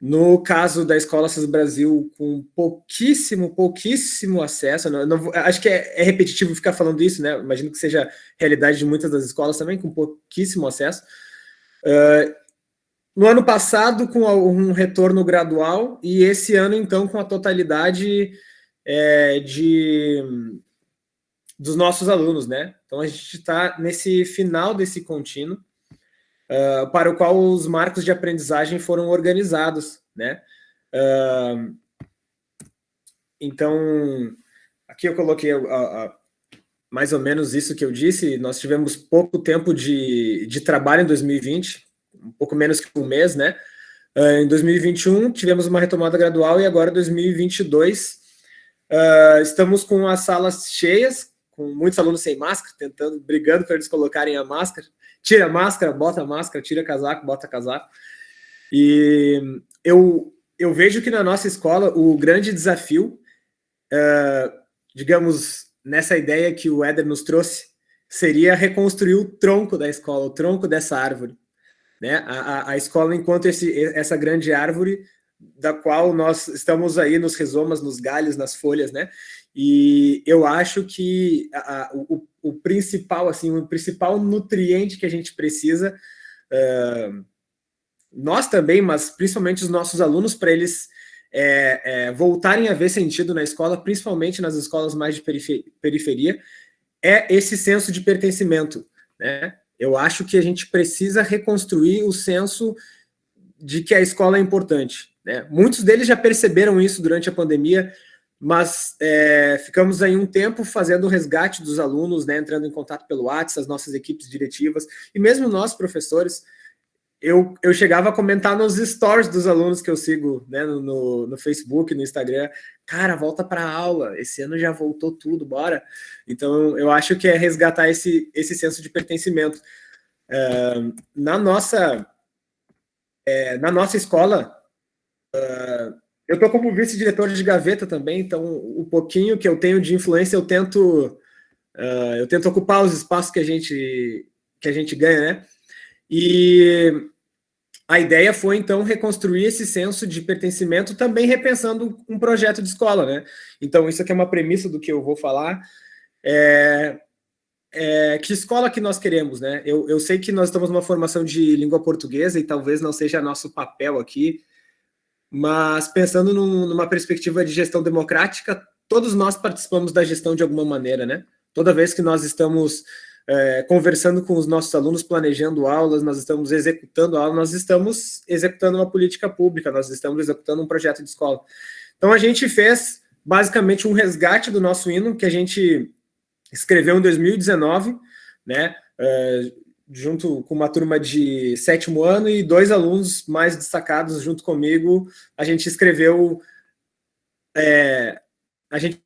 No caso da Escola Assis Brasil, com pouquíssimo acesso, acho que é repetitivo ficar falando isso, né? Imagino que seja a realidade de muitas das escolas também, com pouquíssimo acesso. No ano passado, com um retorno gradual, e esse ano, então, com a totalidade dos nossos alunos, né? Então, a gente está nesse final desse contínuo, para o qual os marcos de aprendizagem foram organizados, né? Então, aqui eu coloquei mais ou menos isso que eu disse. Nós tivemos pouco tempo de trabalho em 2020, um pouco menos que um mês, né? Em 2021, tivemos uma retomada gradual e agora, em 2022, estamos com as salas cheias, com muitos alunos sem máscara, brigando para eles colocarem a máscara. Tira a máscara, bota a máscara, tira casaco, bota casaco. E eu vejo que na nossa escola o grande desafio, digamos, nessa ideia que o Éder nos trouxe, seria reconstruir o tronco da escola, o tronco dessa árvore, né? A escola enquanto essa grande árvore da qual nós estamos aí nos rizomas, nos galhos, nas folhas, né? E eu acho que o principal, assim, o principal nutriente que a gente precisa, nós também, mas principalmente os nossos alunos, para eles voltarem a ver sentido na escola, principalmente nas escolas mais de periferia, é esse senso de pertencimento, né? Eu acho que a gente precisa reconstruir o senso de que a escola é importante, né? Muitos deles já perceberam isso durante a pandemia, mas ficamos aí um tempo fazendo o resgate dos alunos, né, entrando em contato pelo WhatsApp, as nossas equipes diretivas, e mesmo nós, professores, eu chegava a comentar nos stories dos alunos que eu sigo, né, no Facebook, no Instagram, cara, volta para a aula, esse ano já voltou tudo, bora. Então, eu acho que é resgatar esse senso de pertencimento. Na nossa escola, eu estou como vice-diretor de gaveta também, então o pouquinho que eu tenho de influência eu tento ocupar os espaços que a gente ganha, né? E a ideia foi então reconstruir esse senso de pertencimento, também repensando um projeto de escola, né? Então isso aqui é uma premissa do que eu vou falar. Que escola que nós queremos, né? Eu sei que nós estamos numa formação de língua portuguesa e talvez não seja nosso papel aqui, mas pensando numa perspectiva de gestão democrática, todos nós participamos da gestão de alguma maneira, né? Toda vez que nós estamos conversando com os nossos alunos, planejando aulas, nós estamos executando aulas, nós estamos executando uma política pública, nós estamos executando um projeto de escola. Então a gente fez basicamente um resgate do nosso hino, que a gente escreveu em 2019, né? Junto com uma turma de 7º ano e 2 alunos mais destacados junto comigo, a gente escreveu, a gente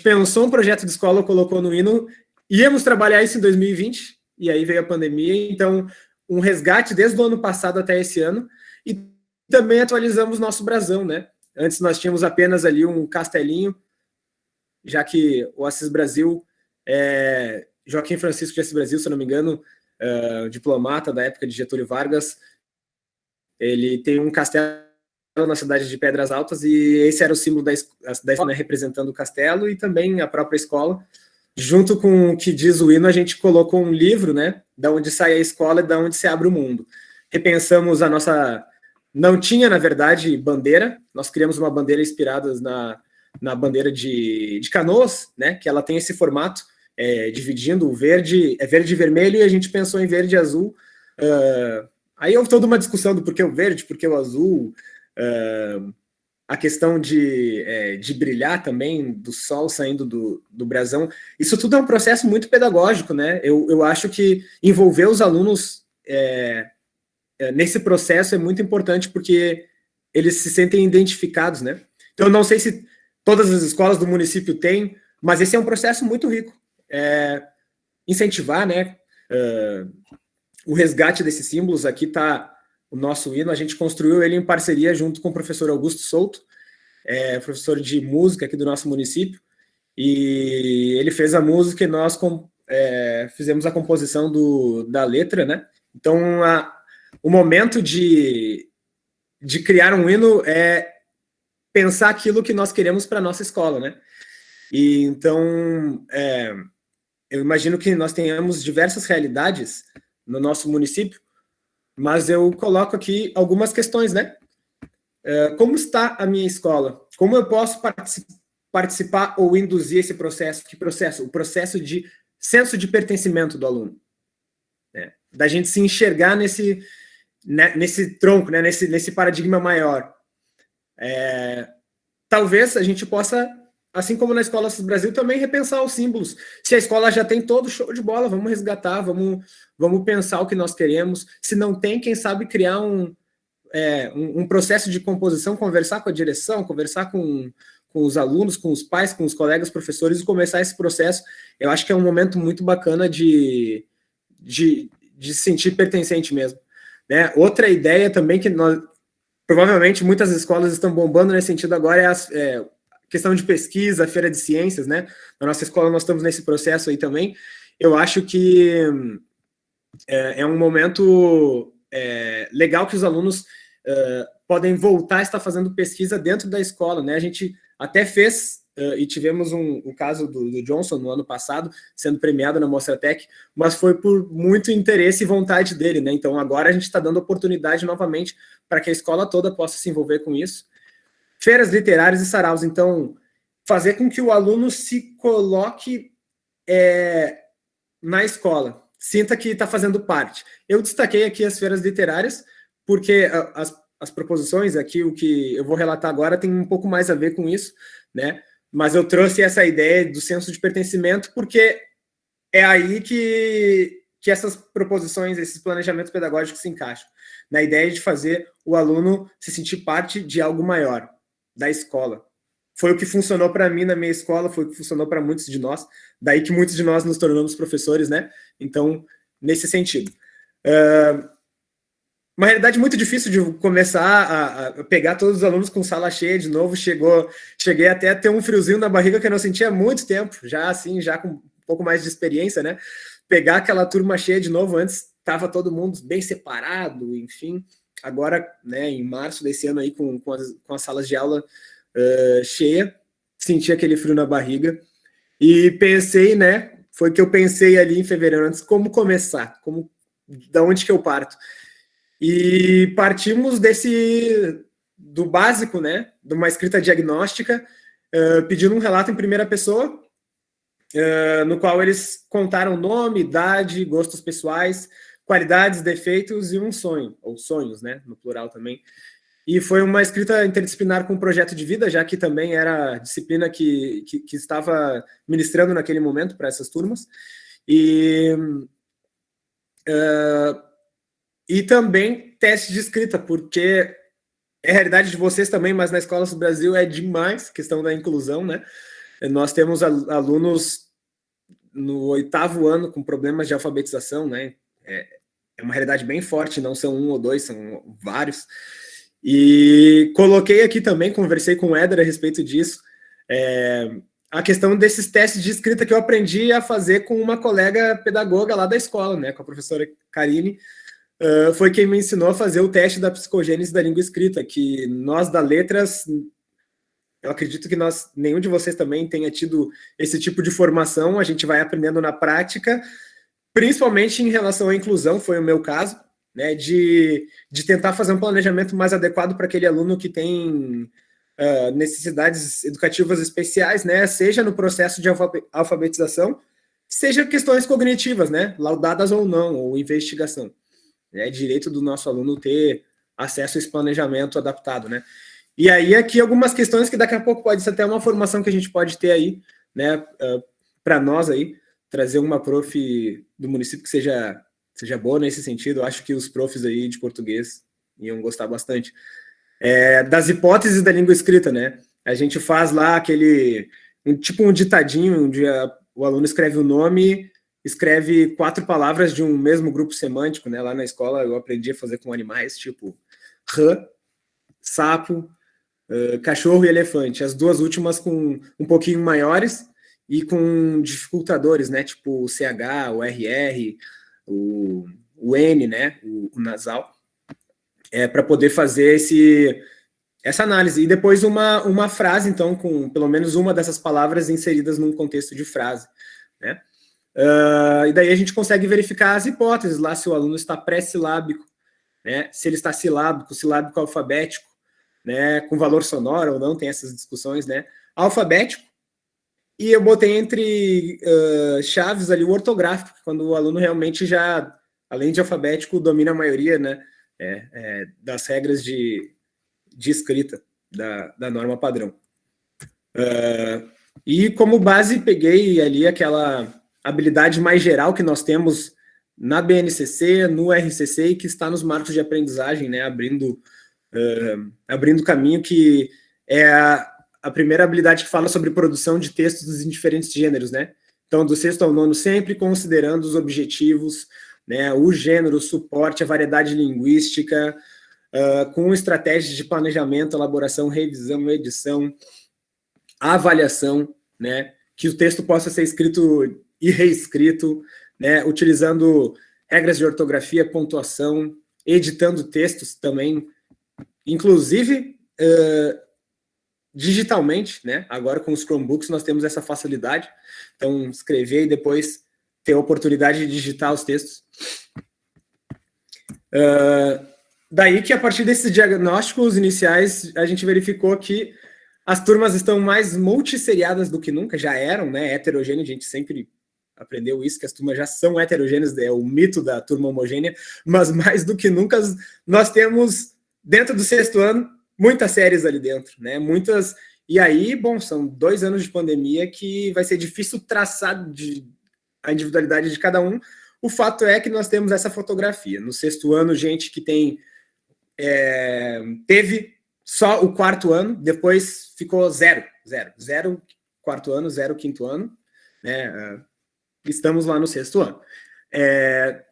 pensou um projeto de escola, colocou no hino, íamos trabalhar isso em 2020, e aí veio a pandemia, então um resgate desde o ano passado até esse ano, e também atualizamos nosso brasão, né? Antes nós tínhamos apenas ali um castelinho, já que o Assis Brasil, Joaquim Francisco de Assis Brasil, se eu não me engano, diplomata da época de Getúlio Vargas, ele tem um castelo na cidade de Pedras Altas, e esse era o símbolo da escola, né, representando o castelo e também a própria escola. Junto com o que diz o hino, a gente colocou um livro, né, da onde sai a escola e da onde se abre o mundo. Repensamos a nossa... Não tinha, na verdade, bandeira, nós criamos uma bandeira inspirada na bandeira de Canoas, né, que ela tem esse formato, dividindo o verde, verde e vermelho, e a gente pensou em verde e azul. Aí houve toda uma discussão do porquê o verde, porquê o azul, a questão de brilhar também, do sol saindo do brasão, isso tudo é um processo muito pedagógico, né? Eu acho que envolver os alunos nesse processo é muito importante, porque eles se sentem identificados, né? Então, eu não sei se todas as escolas do município têm, mas esse é um processo muito rico. Incentivar, né, o resgate desses símbolos. Aqui está o nosso hino, a gente construiu ele em parceria junto com o professor Augusto Souto, professor de música aqui do nosso município, e ele fez a música e nós fizemos a composição da letra, né? Então, o momento de criar um hino é pensar aquilo que nós queremos para a nossa escola, né? E então, eu imagino que nós tenhamos diversas realidades no nosso município, mas eu coloco aqui algumas questões, né? Como está a minha escola? Como eu posso participar ou induzir esse processo? Que processo? O processo de senso de pertencimento do aluno. Da gente se enxergar nesse tronco, né? nesse paradigma maior. Talvez a gente possa, assim como na Escola Aços Brasil, também repensar os símbolos. Se a escola já tem todo show de bola, vamos resgatar, vamos pensar o que nós queremos. Se não tem, quem sabe criar um processo de composição, conversar com a direção, conversar com os alunos, com os pais, com os colegas professores, e começar esse processo. Eu acho que é um momento muito bacana de se sentir pertencente mesmo. Né? Outra ideia também que provavelmente muitas escolas estão bombando nesse sentido agora é a questão de pesquisa, a feira de ciências, né? Na nossa escola nós estamos nesse processo aí também. Eu acho que é um momento legal que os alunos podem voltar a estar fazendo pesquisa dentro da escola, né? A gente até fez, e tivemos o caso do Johnson no ano passado, sendo premiado na Mostratec, mas foi por muito interesse e vontade dele, né? Então agora a gente está dando oportunidade novamente para que a escola toda possa se envolver com isso. Feiras literárias e saraus, então, fazer com que o aluno se coloque na escola, sinta que está fazendo parte. Eu destaquei aqui as feiras literárias, porque as proposições aqui, o que eu vou relatar agora, tem um pouco mais a ver com isso, né? Mas eu trouxe essa ideia do senso de pertencimento, porque é aí que essas proposições, esses planejamentos pedagógicos se encaixam, na ideia de fazer o aluno se sentir parte de algo maior, da escola. Foi o que funcionou para mim na minha escola, foi o que funcionou para muitos de nós, daí que muitos de nós nos tornamos professores, né? Então, nesse sentido. Uma realidade muito difícil de começar a pegar todos os alunos com sala cheia de novo. Cheguei até a ter um friozinho na barriga que eu não sentia há muito tempo, já com um pouco mais de experiência, né? Pegar aquela turma cheia de novo, antes estava todo mundo bem separado, enfim. Agora, né, em março desse ano aí, com as salas de aula cheia, senti aquele frio na barriga e pensei, né? Foi que eu pensei ali em fevereiro, antes, como começar, da onde que eu parto. E partimos do básico, né, de uma escrita diagnóstica, pedindo um relato em primeira pessoa, no qual eles contaram nome, idade, gostos pessoais, qualidades, defeitos e um sonho, ou sonhos, né, no plural também. E foi uma escrita interdisciplinar com um projeto de vida, já que também era a disciplina que estava ministrando naquele momento para essas turmas. E também teste de escrita, porque é a realidade de vocês também, mas na Escola do Brasil é demais, questão da inclusão, né? Nós temos alunos no 8º ano com problemas de alfabetização, né? É uma realidade bem forte, não são 1 ou 2, são vários. E coloquei aqui também, conversei com o Éder a respeito disso, a questão desses testes de escrita que eu aprendi a fazer com uma colega pedagoga lá da escola, né? Com a professora Karine. Foi quem me ensinou a fazer o teste da psicogênese da língua escrita, que nós da letras, eu acredito que nenhum de vocês também tenha tido esse tipo de formação, a gente vai aprendendo na prática, principalmente em relação à inclusão, foi o meu caso, né, de tentar fazer um planejamento mais adequado para aquele aluno que tem necessidades educativas especiais, né, seja no processo de alfabetização, seja questões cognitivas, né, laudadas ou não, ou investigação. É direito do nosso aluno ter acesso a esse planejamento adaptado, né? E aí aqui algumas questões que daqui a pouco pode ser até uma formação que a gente pode ter aí, né, para nós aí, trazer uma prof do município que seja boa nesse sentido. Eu acho que os profs aí de português iam gostar bastante. Das hipóteses da língua escrita, né? A gente faz lá tipo um ditadinho, onde o aluno escreve o nome, escreve 4 palavras de um mesmo grupo semântico, né? Lá na escola eu aprendi a fazer com animais, tipo rã, sapo, cachorro e elefante. As 2 últimas com um pouquinho maiores e com dificultadores, né? Tipo o CH, o RR, o N, né? O nasal. Para poder fazer essa análise. E depois uma frase, então, com pelo menos uma dessas palavras inseridas num contexto de frase, né? E daí a gente consegue verificar as hipóteses lá, se o aluno está pré-silábico, né? Se ele está silábico alfabético, né? Com valor sonoro ou não, tem essas discussões, né? Alfabético. E eu botei entre chaves ali o ortográfico, quando o aluno realmente já, além de alfabético, domina a maioria, né? Das regras de escrita da norma padrão. E como base peguei ali aquela habilidade mais geral que nós temos na BNCC, no RCC, e que está nos marcos de aprendizagem, né, abrindo caminho, que é a primeira habilidade que fala sobre produção de textos em diferentes gêneros, né? Então, do 6º ao 9º, sempre considerando os objetivos, né, o gênero, o suporte, a variedade linguística, com estratégias de planejamento, elaboração, revisão, edição, avaliação, né, que o texto possa ser escrito e reescrito, né, utilizando regras de ortografia, pontuação, editando textos também, inclusive digitalmente, né? Agora com os Chromebooks nós temos essa facilidade, então escrever e depois ter a oportunidade de digitar os textos. Daí que a partir desses diagnósticos iniciais a gente verificou que as turmas estão mais multisseriadas do que nunca, já eram, né, heterogêneas, a gente sempre aprendeu isso, que as turmas já são heterogêneas, é o mito da turma homogênea, mas mais do que nunca nós temos, dentro do 6º ano, muitas séries ali dentro, né, muitas, e aí, bom, são 2 anos de pandemia que vai ser difícil traçar a individualidade de cada um. O fato é que nós temos essa fotografia. No 6º ano, gente que teve só o 4º ano, depois ficou 0, 4º ano, 0, 5º ano, né? Estamos lá no 6º ano.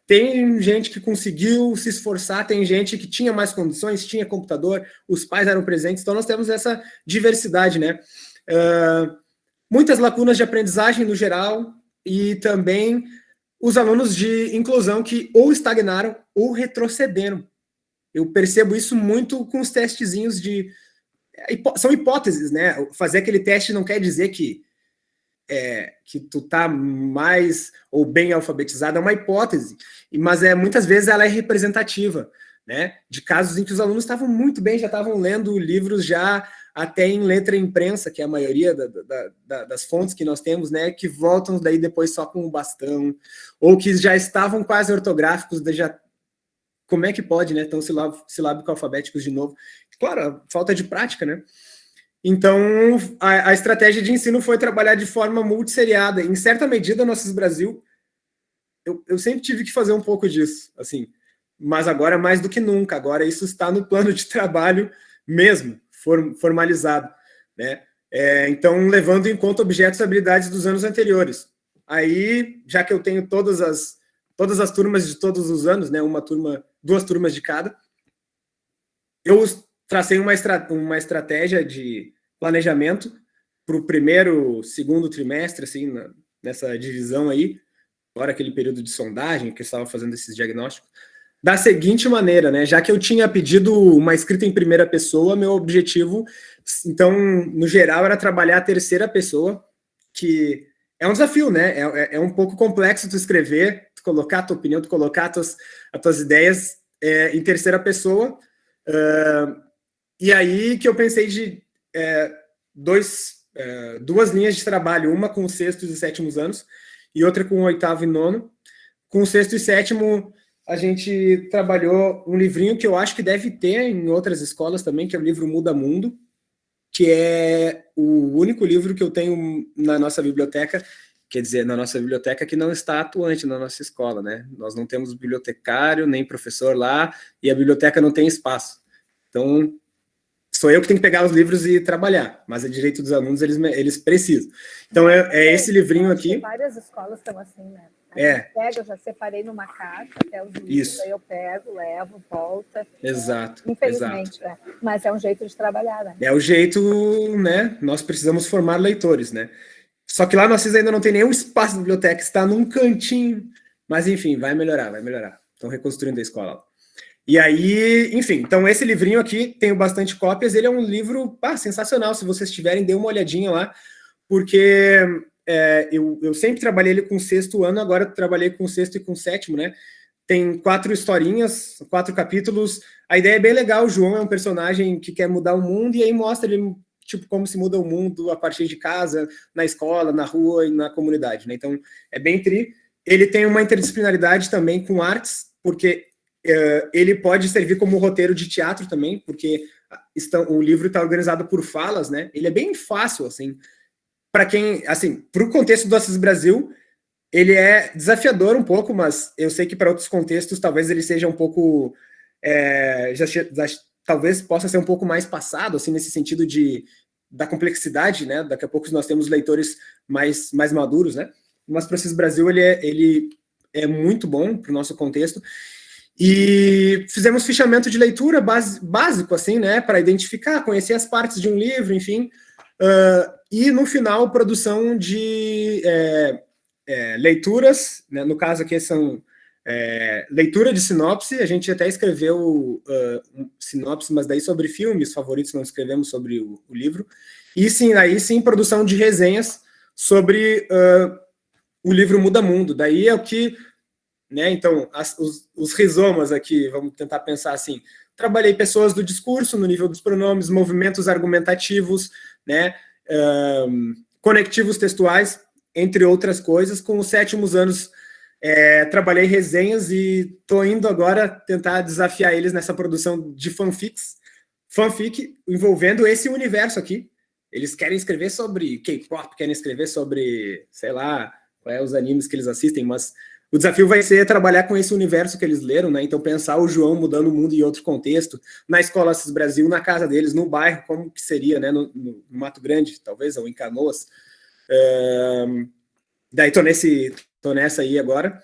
Tem gente que conseguiu se esforçar, tem gente que tinha mais condições, tinha computador, os pais eram presentes, então nós temos essa diversidade, né? Muitas lacunas de aprendizagem no geral, e também os alunos de inclusão que ou estagnaram ou retrocederam. Eu percebo isso muito com os testezinhos são hipóteses, né? Fazer aquele teste não quer dizer que tu tá mais ou bem alfabetizado, é uma hipótese, mas muitas vezes ela é representativa, né? De casos em que os alunos estavam muito bem, já estavam lendo livros já até em letra imprensa, que é a maioria das fontes que nós temos, né, que voltam daí depois só com o bastão, ou que já estavam quase ortográficos, como é que pode, né, tão silábico-alfabéticos de novo? Claro, falta de prática, né? Então, a estratégia de ensino foi trabalhar de forma multisseriada. Em certa medida, Nossos Brasil, eu sempre tive que fazer um pouco disso, assim, mas agora mais do que nunca, agora isso está no plano de trabalho mesmo, formalizado, né? Então, levando em conta objetos e habilidades dos anos anteriores. Aí, já que eu tenho todas as turmas de todos os anos, né? 2 turmas de cada, eu tracei uma estratégia de planejamento para o 1º, 2º trimestre, assim, nessa divisão aí, fora aquele período de sondagem que eu estava fazendo esses diagnósticos, da seguinte maneira, né? Já que eu tinha pedido uma escrita em primeira pessoa, meu objetivo, então, no geral, era trabalhar a 3ª pessoa, que é um desafio, né? É um pouco complexo tu escrever, tu colocar a tua opinião, tu colocar as tuas ideias em 3ª pessoa. E aí que eu pensei de 2 linhas de trabalho, uma com os 6º e 7º anos, e outra com o 8º e 9º. Com o 6º e 7º, a gente trabalhou um livrinho que eu acho que deve ter em outras escolas também, que é o livro Muda Mundo, que é o único livro que eu tenho na nossa biblioteca, quer dizer, na nossa biblioteca que não está atuante na nossa escola, né? Nós não temos bibliotecário, nem professor lá, e a biblioteca não tem espaço. Então, sou eu que tenho que pegar os livros e trabalhar, mas é direito dos alunos, eles precisam. Então, é esse livrinho aqui. Várias escolas estão assim, né? Eu já separei numa caixa, até os livros, aí eu pego, levo, volta. Exato. Infelizmente, exato. Mas é um jeito de trabalhar, né? É o jeito, né? Nós precisamos formar leitores, né? Só que lá no Assis ainda não tem nenhum espaço na biblioteca, está num cantinho. Mas, enfim, vai melhorar. Estão reconstruindo a escola. E aí, enfim, então esse livrinho aqui, tenho bastante cópias, ele é um livro sensacional, se vocês tiverem, dê uma olhadinha lá, porque eu sempre trabalhei ele com o 6º ano, agora eu trabalhei com o 6º e com o 7º, né? Tem 4 historinhas, 4 capítulos, a ideia é bem legal, o João é um personagem que quer mudar o mundo, e aí mostra ele, tipo, como se muda o mundo a partir de casa, na escola, na rua e na comunidade, né? Então, é bem tri. Ele tem uma interdisciplinaridade também com artes, porque ele pode servir como roteiro de teatro também, porque o livro está organizado por falas, né? Ele é bem fácil, assim, para quem, assim, para o contexto do Assis Brasil, ele é desafiador um pouco, mas eu sei que para outros contextos talvez ele seja um pouco, talvez possa ser um pouco mais passado, assim, nesse sentido da complexidade, né? Daqui a pouco nós temos leitores mais maduros, né? Mas para o Assis Brasil ele é muito bom para o nosso contexto. E fizemos fichamento de leitura básico, assim, né, para identificar, conhecer as partes de um livro, enfim, e no final, produção de leituras, né, no caso aqui são leitura de sinopse, a gente até escreveu sinopse, mas daí sobre filmes favoritos, não escrevemos sobre o livro, e sim, aí sim, produção de resenhas sobre o livro Muda Mundo, daí é o que... Né? Então, os rizomas aqui, vamos tentar pensar assim, trabalhei pessoas do discurso no nível dos pronomes, movimentos argumentativos, né? Conectivos textuais, entre outras coisas. Com os 7º anos, trabalhei resenhas e estou indo agora tentar desafiar eles nessa produção de fanfic envolvendo esse universo aqui. Eles querem escrever sobre K-pop, querem escrever sobre, sei lá, quais os animes que eles assistem, mas o desafio vai ser trabalhar com esse universo que eles leram, né? Então, pensar o João mudando o mundo em outro contexto, na Escola Assis Brasil, na casa deles, no bairro, como que seria, né? No Mato Grande, talvez, ou em Canoas. Daí tô nessa aí agora.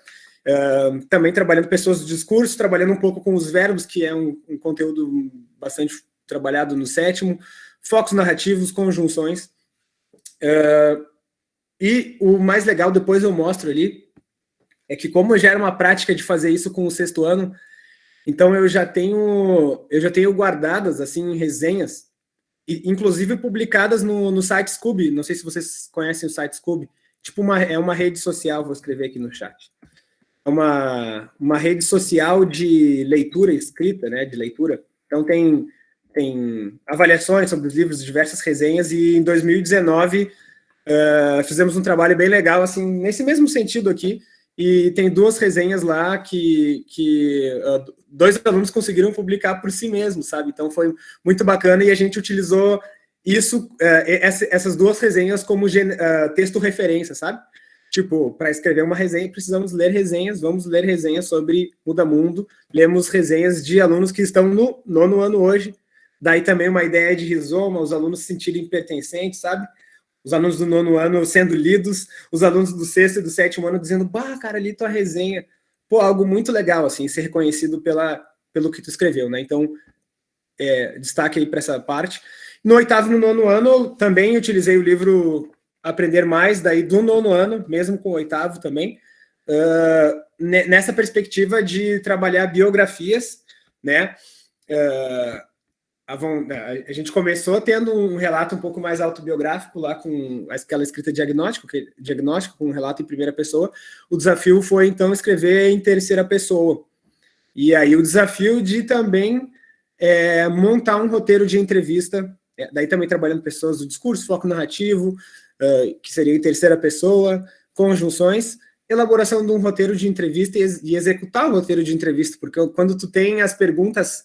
Também trabalhando pessoas do discurso, trabalhando um pouco com os verbos, que é um conteúdo bastante trabalhado no 7º, focos narrativos, conjunções. E o mais legal, depois eu mostro ali, é que como já era uma prática de fazer isso com o 6º ano, então eu já tenho guardadas, assim, resenhas, inclusive publicadas no site Scoob, não sei se vocês conhecem o site Scoob, tipo é uma rede social, vou escrever aqui no chat, é uma rede social de leitura escrita, né, de leitura, então tem avaliações sobre os livros, diversas resenhas, e em 2019 fizemos um trabalho bem legal, assim, nesse mesmo sentido aqui, e tem 2 resenhas lá que 2 alunos conseguiram publicar por si mesmos, sabe? Então foi muito bacana e a gente utilizou essas 2 resenhas como texto referência, sabe? Tipo, para escrever uma resenha precisamos ler resenhas, vamos ler resenhas sobre Muda Mundo, lemos resenhas de alunos que estão no 9º ano hoje, daí também uma ideia de rizoma, os alunos se sentirem pertencentes, sabe? Os alunos do 9º ano sendo lidos, os alunos do 6º e do 7º ano dizendo, cara, li tua resenha. Pô, algo muito legal, assim, ser reconhecido pelo que tu escreveu, né? Então, destaque aí para essa parte. No 8º e no 9º ano, também utilizei o livro Aprender Mais, daí do 9º ano, mesmo com o 8º também, nessa perspectiva de trabalhar biografias, né? A gente começou tendo um relato um pouco mais autobiográfico lá com aquela escrita diagnóstico com um relato em primeira pessoa. O desafio foi, então, escrever em terceira pessoa. E aí o desafio de também montar um roteiro de entrevista, daí também trabalhando pessoas do discurso, foco narrativo, que seria em terceira pessoa, conjunções, elaboração de um roteiro de entrevista e executar o roteiro de entrevista, porque quando tu tem as perguntas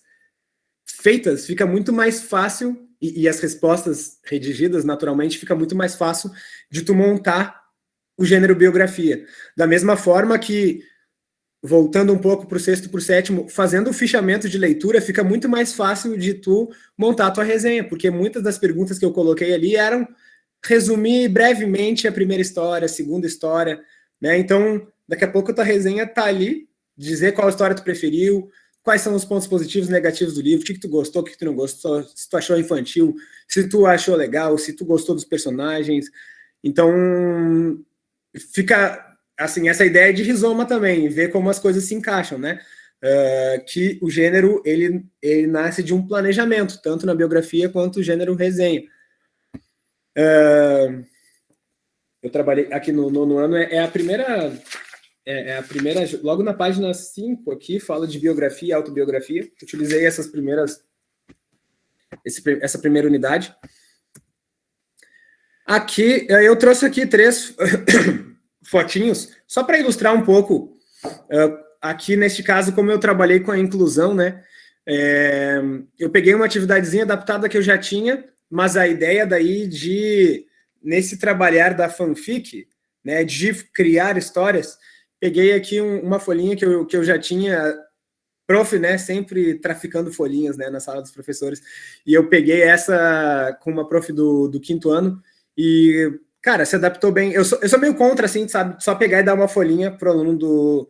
feitas, fica muito mais fácil, e as respostas redigidas, naturalmente, fica muito mais fácil de tu montar o gênero biografia. Da mesma forma que, voltando um pouco para o 6º, para o 7º, fazendo o fichamento de leitura, fica muito mais fácil de tu montar a tua resenha, porque muitas das perguntas que eu coloquei ali eram resumir brevemente a primeira história, a segunda história, né? Então, daqui a pouco a tua resenha tá ali, dizer qual história tu preferiu, quais são os pontos positivos e negativos do livro, o que tu gostou, o que tu não gostou, se tu achou infantil, se tu achou legal, se tu gostou dos personagens. Então, fica, assim, essa ideia de rizoma também, ver como as coisas se encaixam, né? Que o gênero, ele nasce de um planejamento, tanto na biografia quanto o gênero resenha. Eu trabalhei aqui no 9º ano, é a primeira, logo na página 5 aqui, fala de biografia e autobiografia. Utilizei essa primeira unidade. Aqui, eu trouxe aqui 3 fotinhos, só para ilustrar um pouco, aqui neste caso, como eu trabalhei com a inclusão, né? Eu peguei uma atividadezinha adaptada que eu já tinha, mas a ideia daí nesse trabalhar da fanfic, né, de criar histórias, peguei aqui uma folhinha que eu já tinha, prof, né, sempre traficando folhinhas, né, na sala dos professores, e eu peguei essa com uma prof do 5º ano, e, cara, se adaptou bem. Eu sou meio contra, assim, sabe, só pegar e dar uma folhinha para o aluno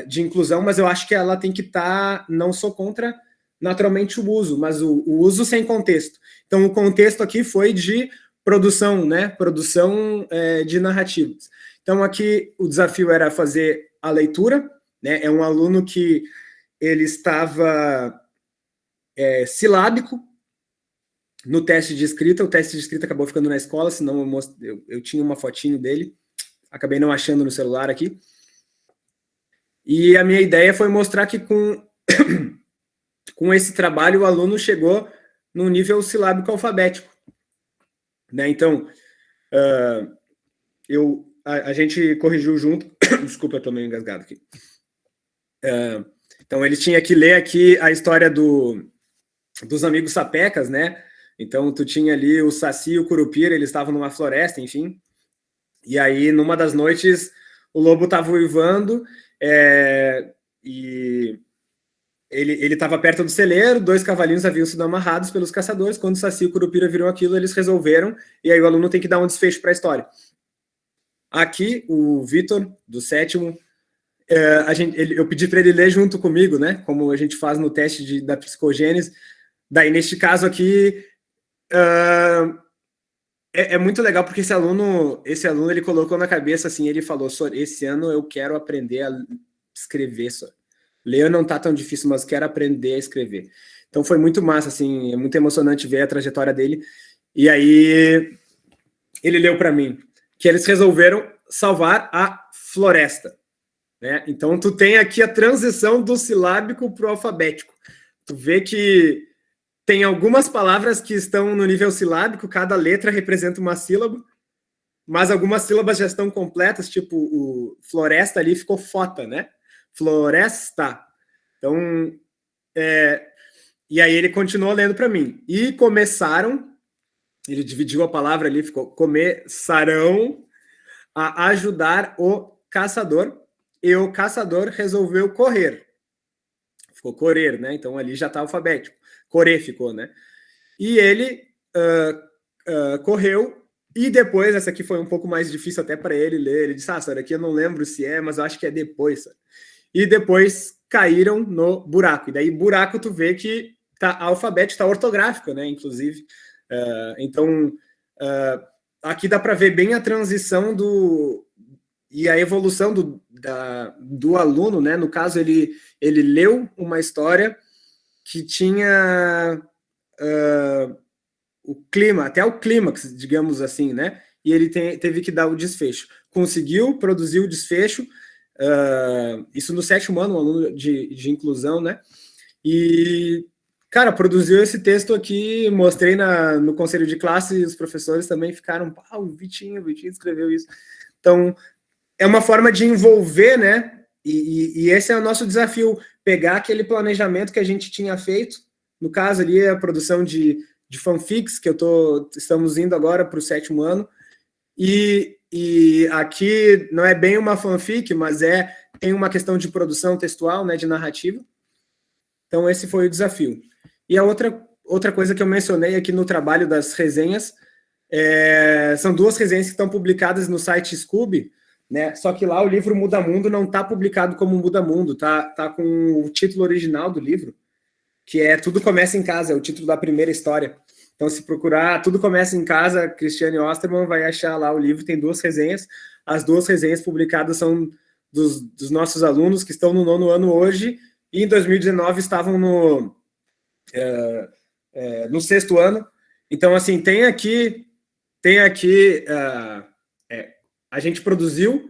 de inclusão, mas eu acho que ela tem que estar, não sou contra, naturalmente, o uso, mas o uso sem contexto. Então, o contexto aqui foi de produção, né? Produção de narrativas. Então, aqui o desafio era fazer a leitura, né? É um aluno que ele estava silábico no teste de escrita. O teste de escrita acabou ficando na escola, senão eu tinha uma fotinho dele, acabei não achando no celular aqui. E a minha ideia foi mostrar que com esse trabalho o aluno chegou num nível silábico alfabético. Né? Então, a gente corrigiu junto. Desculpa, eu tô meio engasgado aqui. Então, ele tinha que ler aqui a história dos amigos sapecas, né? Então, tu tinha ali o Saci e o Curupira, eles estavam numa floresta, enfim. E aí, numa das noites, o lobo estava uivando, e ele estava perto do celeiro, 2 cavalinhos haviam sido amarrados pelos caçadores. Quando o Saci e o Curupira viram aquilo, eles resolveram, e aí o aluno tem que dar um desfecho para a história. Aqui, o Vitor, do 7º, eu pedi para ele ler junto comigo, né? Como a gente faz no teste da psicogênese. Daí, neste caso aqui, é muito legal, porque esse aluno ele colocou na cabeça, assim, ele falou: esse ano eu quero aprender a escrever, só. Ler não tá tão difícil, mas quero aprender a escrever. Então foi muito massa, assim, é muito emocionante ver a trajetória dele. E aí ele leu para mim que eles resolveram salvar a floresta, né? Então tu tem aqui a transição do silábico para o alfabético. Tu vê que tem algumas palavras que estão no nível silábico, cada letra representa uma sílaba, mas algumas sílabas já estão completas, tipo o floresta ali ficou fota, né? Floresta. Então, e aí ele continuou lendo para mim. E ele dividiu a palavra ali, ficou: começarão a ajudar o caçador, e o caçador resolveu correr. Ficou correr, né? Então ali já está alfabético. Correr ficou, né? E ele correu, e depois, essa aqui foi um pouco mais difícil até para ele ler. Ele disse: essa daqui eu não lembro se mas eu acho que é depois. E depois caíram no buraco. E daí, buraco, tu vê que tá alfabético, tá ortográfico, né? Inclusive. Então, aqui dá para ver bem a transição e a evolução do aluno, né? No caso, ele leu uma história que tinha o clima, até o clímax, digamos assim, né? E ele teve que dar o desfecho. Conseguiu produzir o desfecho, isso no 7º ano, um aluno de inclusão, né? E, cara, produziu esse texto aqui, mostrei no conselho de classe, e os professores também ficaram: o Vitinho escreveu isso. Então, é uma forma de envolver, né? E esse é o nosso desafio, pegar aquele planejamento que a gente tinha feito, no caso ali a produção de fanfics, que estamos indo agora para o 7º ano, e aqui não é bem uma fanfic, mas tem uma questão de produção textual, né, de narrativa. Então esse foi o desafio. E a outra coisa que eu mencionei aqui no trabalho das resenhas, são 2 resenhas que estão publicadas no site Scooby, né? Só que lá o livro Muda Mundo não está publicado como Muda Mundo, tá com o título original do livro, que é Tudo Começa em Casa, é o título da primeira história. Então, se procurar Tudo Começa em Casa, Cristiane Osterman, vai achar lá o livro, tem 2 resenhas. As 2 resenhas publicadas são dos nossos alunos que estão no 9º ano hoje, e em 2019 estavam no 6º ano. Então, assim, tem aqui a gente produziu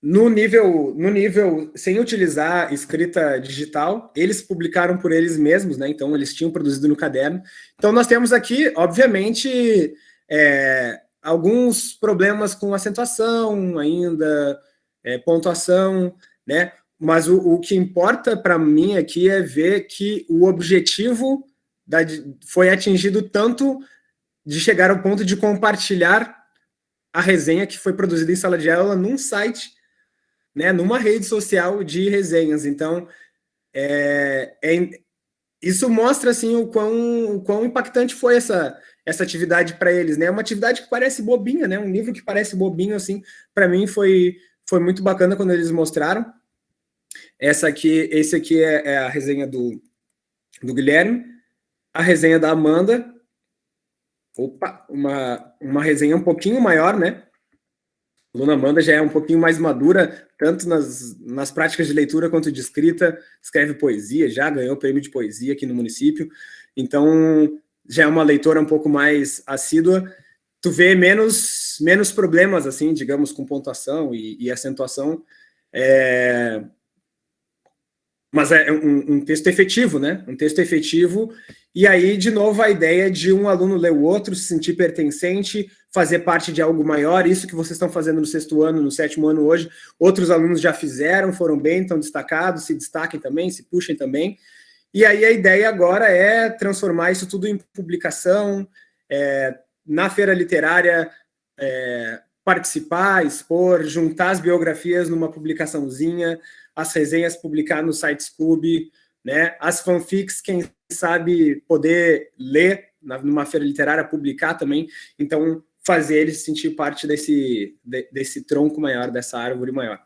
no nível sem utilizar escrita digital, eles publicaram por eles mesmos, né? Então eles tinham produzido no caderno. Então nós temos aqui, obviamente, alguns problemas com acentuação ainda, pontuação, né? Mas o que importa para mim aqui é ver que o objetivo foi atingido, tanto de chegar ao ponto de compartilhar a resenha que foi produzida em sala de aula num site, né, numa rede social de resenhas. Então, isso mostra assim, o quão impactante foi essa atividade para eles, né? Uma atividade que parece bobinha, né? Um livro que parece bobinho, assim, para mim foi muito bacana quando eles mostraram. Esse aqui é a resenha do Guilherme, a resenha da Amanda. Opa, uma resenha um pouquinho maior, né? A aluna Amanda já é um pouquinho mais madura, tanto nas práticas de leitura quanto de escrita, escreve poesia, já ganhou prêmio de poesia aqui no município, então já é uma leitora um pouco mais assídua. Tu vê menos problemas, assim, digamos, com pontuação e acentuação, mas é um texto efetivo, né? Um texto efetivo. E aí, de novo, a ideia de um aluno ler o outro, se sentir pertencente, fazer parte de algo maior. Isso que vocês estão fazendo no 6º ano, no 7º ano hoje, outros alunos já fizeram, foram bem, estão destacados, se destaquem também, se puxem também. E aí a ideia agora é transformar isso tudo em publicação, na feira literária, participar, expor, juntar as biografias numa publicaçãozinha, as resenhas publicar no site Scooby, né? As fanfics, quem sabe poder ler numa feira literária, publicar também. Então, fazer eles sentir parte desse tronco maior, dessa árvore maior.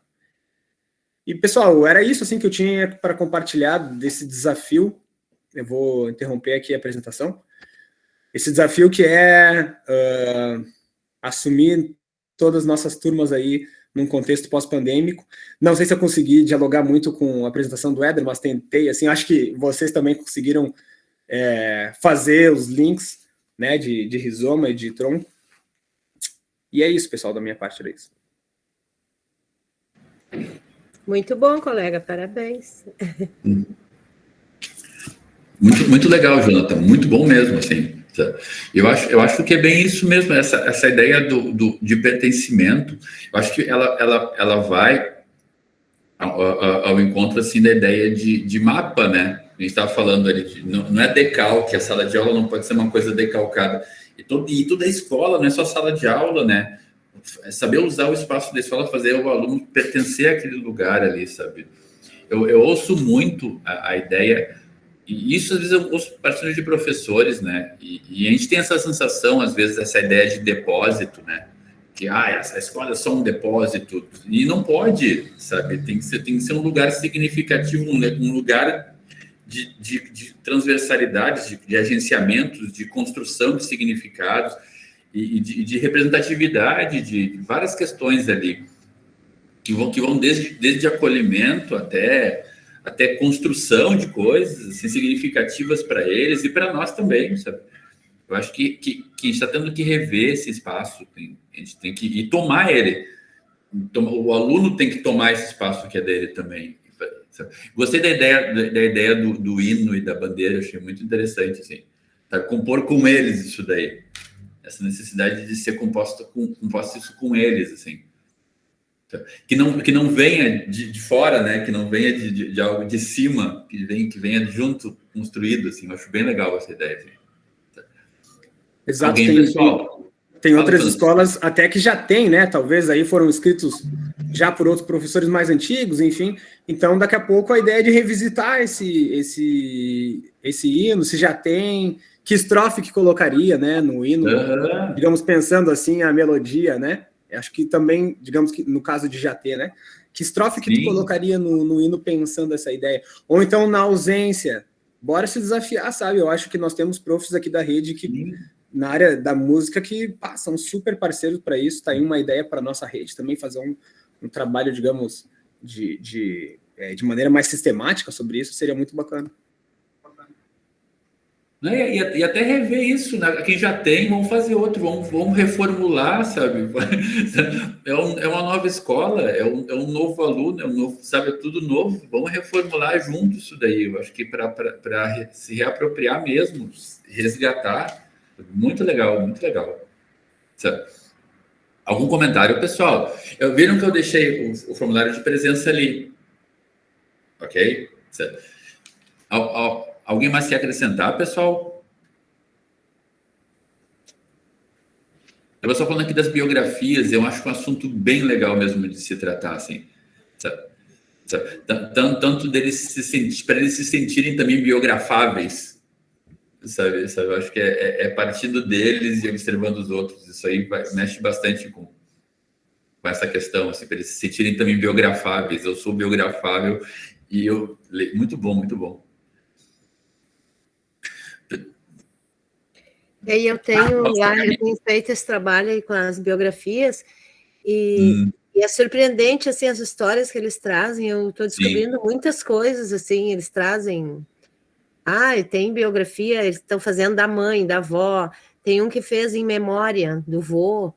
E, pessoal, era isso assim que eu tinha para compartilhar desse desafio. Eu vou interromper aqui a apresentação. Esse desafio que é assumir todas as nossas turmas aí num contexto pós-pandêmico. Não sei se eu consegui dialogar muito com a apresentação do Éder, mas tentei, assim, acho que vocês também conseguiram fazer os links, né, de rizoma e de tronco. E é isso, pessoal, da minha parte, era isso. Muito bom, colega, parabéns. Muito legal, Jonathan, muito bom mesmo, assim. Eu acho que é bem isso mesmo, essa ideia de pertencimento. Eu acho que ela vai ao encontro, assim, da ideia de mapa, né? A gente estava falando ali, não é decalque, a sala de aula não pode ser uma coisa decalcada. E toda a escola, não é só sala de aula, né? É saber usar o espaço da escola, fazer o aluno pertencer àquele lugar ali, sabe? Eu ouço muito a ideia, e isso às vezes eu ouço partindo de professores, né? E a gente tem essa sensação, às vezes, essa ideia de depósito, né? Que essa escola é só um depósito, e não pode, sabe? Tem que ser um lugar significativo, um lugar de transversalidade, de agenciamentos, de construção de significados e de representatividade de várias questões ali, que vão desde acolhimento até construção de coisas assim, significativas para eles e para nós também, sabe? Eu acho que a gente está tendo que rever esse espaço, a gente tem que tomar ele. O aluno tem que tomar esse espaço que é dele também. Gostei da ideia do hino e da bandeira, achei muito interessante, assim. Compor com eles isso daí. Essa necessidade de ser composto isso com eles, assim. Que não venha de fora, né? Que não venha de algo de cima, que venha junto, construído, assim. Eu acho bem legal essa ideia. Assim. Exato. Tem outras escolas até que já tem, né? Talvez aí foram escritos já por outros professores mais antigos, enfim. Então, daqui a pouco, a ideia é de revisitar esse hino, se já tem, que estrofe que colocaria, né, no hino, digamos, pensando assim, a melodia, né? Acho que também, digamos que no caso de já ter, né? Que estrofe que tu colocaria no hino pensando essa ideia? Ou então, na ausência, bora se desafiar, sabe? Eu acho que nós temos profs aqui da rede que... na área da música que são super parceiros para isso, tá aí uma ideia para nossa rede também fazer um trabalho, digamos, de maneira mais sistemática sobre isso, seria muito bacana. E até rever isso, né? Quem já tem, vamos fazer outro, vamos reformular, sabe? É uma nova escola, é um novo aluno, sabe? É tudo novo, vamos reformular junto isso daí. Eu acho que para se reapropriar mesmo, resgatar. Muito legal, muito legal. Algum comentário, pessoal? Viram que eu deixei o formulário de presença ali. Ok? Alguém mais quer acrescentar, pessoal? Eu estou falando aqui das biografias, eu acho que é um assunto bem legal mesmo de se tratar, assim. Tanto deles para eles se sentirem também biografáveis. Sabe, eu acho que é partindo deles e observando os outros. Isso aí mexe bastante com essa questão, assim, para eles se sentirem também biografáveis. Eu sou biografável e eu... Muito bom, muito bom. E aí eu tenho feito esse trabalho aí com as biografias e é surpreendente, assim, as histórias que eles trazem. Eu estou descobrindo muitas coisas, assim, eles trazem... tem biografia, eles estão fazendo da mãe, da avó, tem um que fez em memória do vô,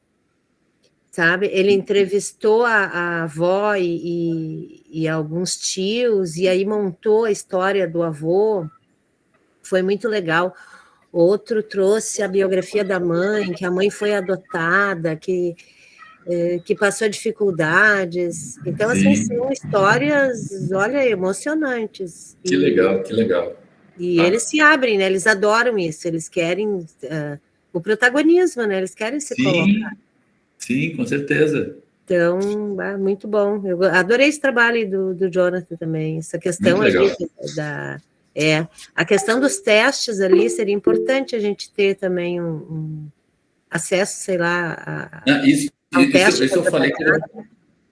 sabe? Ele entrevistou a avó e alguns tios, e aí montou a história do avô, foi muito legal. Outro trouxe a biografia da mãe, que a mãe foi adotada, que passou dificuldades. Então, assim, são histórias, olha, emocionantes. Que legal, que legal. E eles se abrem, né? Eles adoram isso, eles querem o protagonismo, né? Eles querem se colocar. Sim, com certeza. Então, muito bom. Eu adorei esse trabalho do Jonathan também, essa questão ali a questão dos testes ali, seria importante a gente ter também um acesso, sei lá, isso eu falei que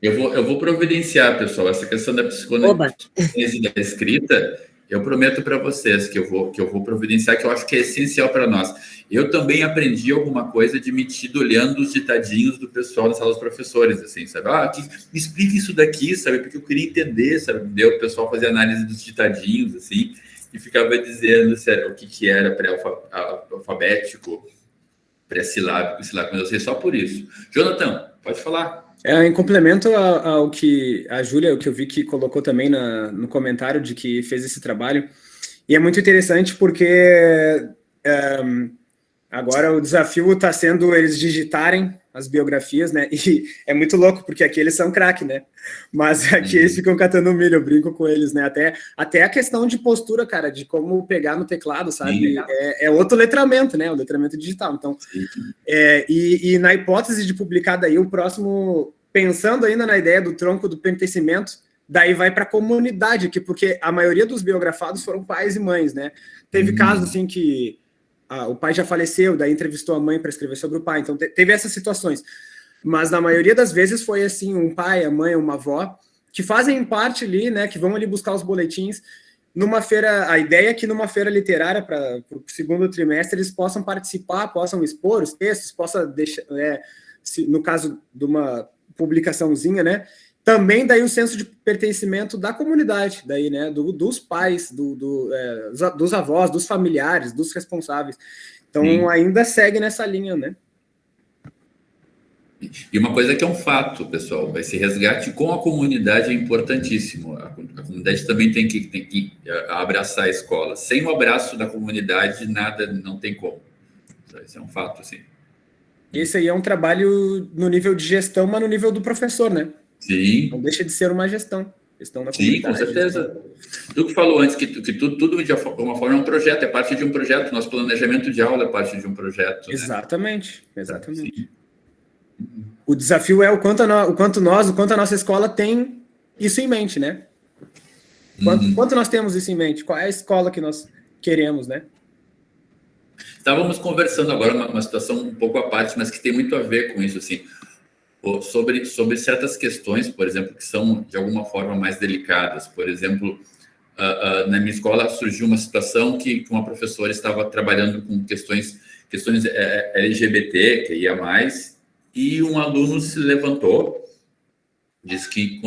eu vou providenciar, pessoal, essa questão da psicanálise e da escrita. Eu prometo para vocês que eu vou providenciar, que eu acho que é essencial para nós. Eu também aprendi alguma coisa admitido olhando os ditadinhos do pessoal na sala dos professores, assim, sabe? Me explica isso daqui, sabe? Porque eu queria entender, sabe? O pessoal fazia análise dos ditadinhos, assim, e ficava dizendo o que era pré-alfabético, pré-silábico, silábico, mas eu sei só por isso. Jonathan, pode falar. Em complemento ao que a Júlia, o que eu vi que colocou também no comentário de que fez esse trabalho, e é muito interessante porque agora o desafio está sendo eles digitarem as biografias, né? E é muito louco, porque aqui eles são craque, né? Mas aqui eles ficam catando milho, eu brinco com eles, né? Até a questão de postura, cara, de como pegar no teclado, sabe? É outro letramento, né? O letramento digital. Então, e na hipótese de publicar daí o próximo, pensando ainda na ideia do tronco do pertencimento, daí vai para a comunidade aqui, porque a maioria dos biografados foram pais e mães, né? Teve casos assim que o pai já faleceu, daí entrevistou a mãe para escrever sobre o pai, então teve essas situações. Mas na maioria das vezes foi assim, um pai, a mãe, uma avó, que fazem parte ali, né, que vão ali buscar os boletins. Numa feira, a ideia é que numa feira literária, para o segundo trimestre, eles possam participar, possam expor os textos, possam deixar, no caso de uma publicaçãozinha, né, também daí o senso de pertencimento da comunidade, daí, né, dos pais, dos avós, dos familiares, dos responsáveis. Então, ainda segue nessa linha, né? E uma coisa que é um fato, pessoal, esse resgate com a comunidade é importantíssimo. A comunidade também tem que abraçar a escola. Sem o abraço da comunidade, nada, não tem como. Isso é um fato, assim. Esse aí é um trabalho no nível de gestão, mas no nível do professor, né? Sim. Não deixa de ser uma gestão da Sim, comunidade. com certeza. Tu que falou antes que tudo de alguma forma é um projeto, é parte de um projeto. Nosso planejamento de aula é parte de um projeto. Né? Exatamente. Sim. O desafio é o quanto a nossa escola tem isso em mente, né? Quanto nós temos isso em mente? Qual é a escola que nós queremos, né? Estávamos conversando agora uma situação um pouco à parte, mas que tem muito a ver com isso, assim, sobre certas questões, por exemplo, que são de alguma forma mais delicadas. Por exemplo, na minha escola surgiu uma situação que uma professora estava trabalhando com questões LGBT, que ia mais, e um aluno se levantou, disse que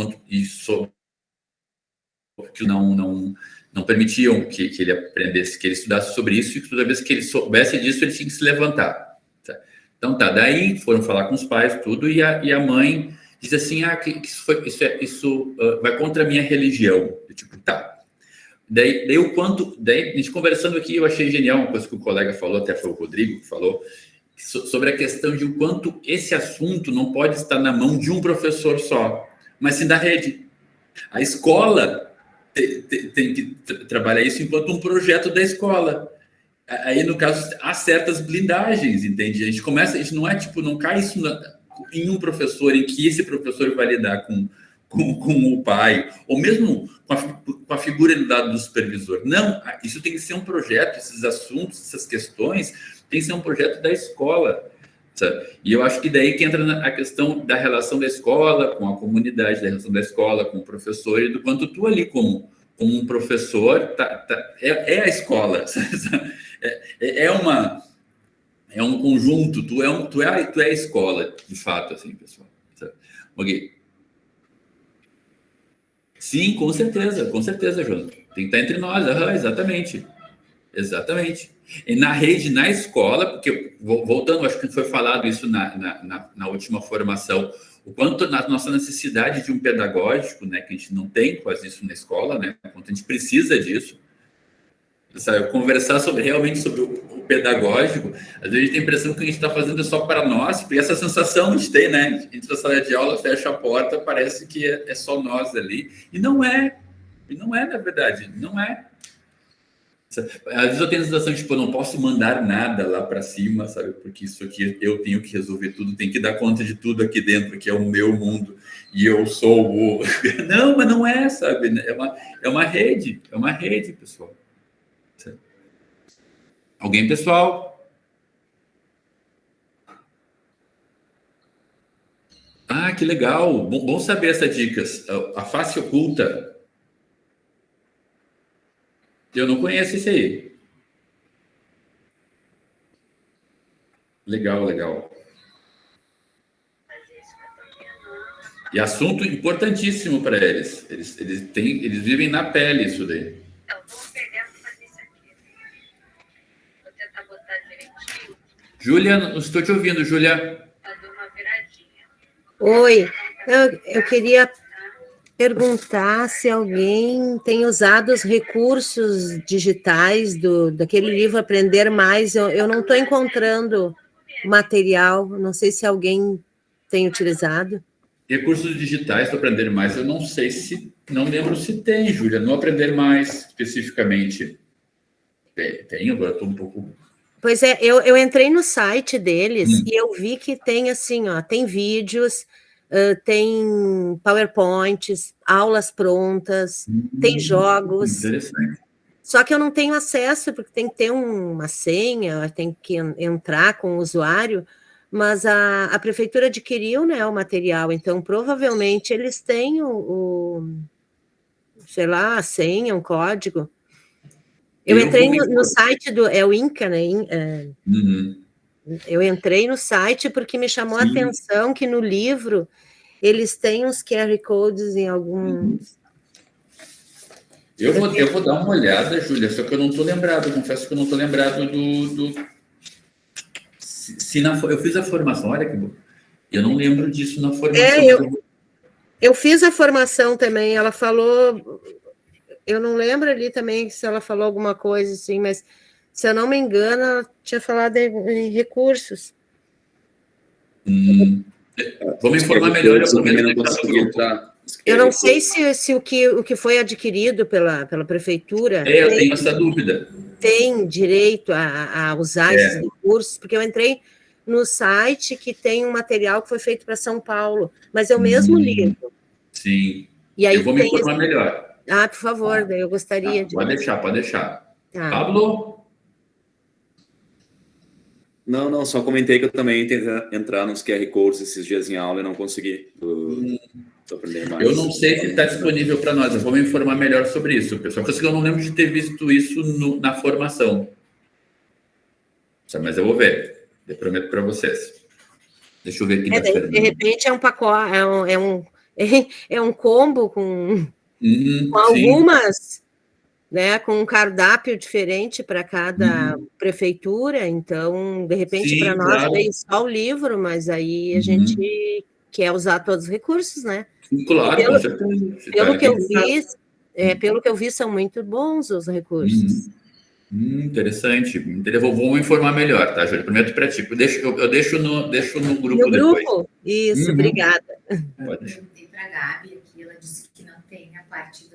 não permitiam que ele aprendesse, que ele estudasse sobre isso, e que toda vez que ele soubesse disso, ele tinha que se levantar. Tá? Então, daí foram falar com os pais, tudo, e a mãe disse assim, que isso vai contra a minha religião. Eu, tipo, tá. Daí a gente conversando aqui, eu achei genial uma coisa que o colega falou, até foi o Rodrigo que falou, sobre a questão de o quanto esse assunto não pode estar na mão de um professor só, mas sim da rede. A escola tem que trabalhar isso enquanto um projeto da escola. Aí, no caso, há certas blindagens, entende? A gente não é tipo, não cai isso em um professor, em que esse professor vai lidar com o pai, ou mesmo com a figura do supervisor. Não, isso tem que ser um projeto, esses assuntos, essas questões, tem que ser um projeto da escola. Sabe? E eu acho que daí que entra a questão da relação da escola com a comunidade, da relação da escola com o professor, e do quanto tu ali como um professor é a escola. É um conjunto, tu é a escola, de fato, assim, pessoal. Sabe? Okay. Sim, com certeza, João. Tem que estar entre nós, exatamente. E na rede, na escola, porque, voltando, acho que foi falado isso na última formação, o quanto na nossa necessidade de um pedagógico, né, que a gente não tem quase isso na escola, né, o quanto a gente precisa disso, sabe, conversar realmente sobre o pedagógico, às vezes a gente tem a impressão que a gente está fazendo só para nós, porque essa sensação a gente tem, né, a gente entra na sala de aula, fecha a porta, parece que é só nós ali, e não é, na verdade, não é. Às vezes eu tenho a sensação de, tipo, eu não posso mandar nada lá para cima, sabe? Porque isso aqui eu tenho que resolver tudo, tenho que dar conta de tudo aqui dentro, que é o meu mundo, e eu sou o... Não, mas não é, sabe? É uma rede, pessoal. Sabe? Alguém, pessoal? Ah, que legal! Bom saber essas dicas. A face oculta. Eu não conheço esse aí. Legal. E assunto importantíssimo para eles. Eles vivem na pele isso daí. Então, vou pegar e fazer isso aqui. Vou tentar botar direitinho. Júlia, não estou te ouvindo, Júlia. Fazer uma viradinha. Oi, eu queria perguntar se alguém tem usado os recursos digitais daquele livro Aprender Mais. Eu não estou encontrando material, não sei se alguém tem utilizado. Recursos digitais para Aprender Mais, eu não lembro se tem, Júlia, no Aprender Mais, especificamente. Tem, agora estou um pouco... Pois é, eu entrei no site deles e eu vi que tem assim, ó, tem vídeos, tem PowerPoints, aulas prontas, tem jogos. Interessante. Só que eu não tenho acesso, porque tem que ter uma senha, tem que entrar com o usuário, mas a prefeitura adquiriu, né, o material, então provavelmente eles têm sei lá, a senha, um código. Eu entrei no site é o Inca, né? Eu entrei no site porque me chamou a atenção que no livro eles têm uns QR Codes em alguns... Eu vou dar uma olhada, Júlia, só que eu não estou lembrado, confesso que eu não estou lembrado do... Eu fiz a formação, olha que bom. Eu não lembro disso na formação. Eu fiz a formação também, ela falou... Eu não lembro ali também se ela falou alguma coisa assim, mas se eu não me engano, ela tinha falado em recursos. Vamos informar melhor. Eu não sei se o que foi adquirido pela prefeitura... Eu tenho essa dúvida. Tem direito a usar esses recursos, porque eu entrei no site que tem um material que foi feito para São Paulo, mas é o mesmo livro. Sim. E aí eu vou me informar melhor. Por favor, eu gostaria de... Pode deixar. Pablo? Não, só comentei que eu também tentei entrar nos QR Codes esses dias em aula e não consegui. Aprender mais. Eu não sei se está disponível para nós, eu vou me informar melhor sobre isso, pessoal, porque eu não lembro de ter visto isso na formação. Mas eu vou ver, eu prometo para vocês. Deixa eu ver aqui. De repente é um pacote, é um combo com algumas, né, com um cardápio diferente para cada prefeitura, então, de repente, para nós veio só o livro, mas aí a gente quer usar todos os recursos, né? Claro, com certeza. Pelo que eu vi, são muito bons os recursos. Interessante. Vou informar melhor, tá, Júlia? Prometo para ti. Eu deixo no grupo depois. Isso, obrigada. Pode deixar. Eu perguntei para a Gabi aqui, ela disse que não tem a parte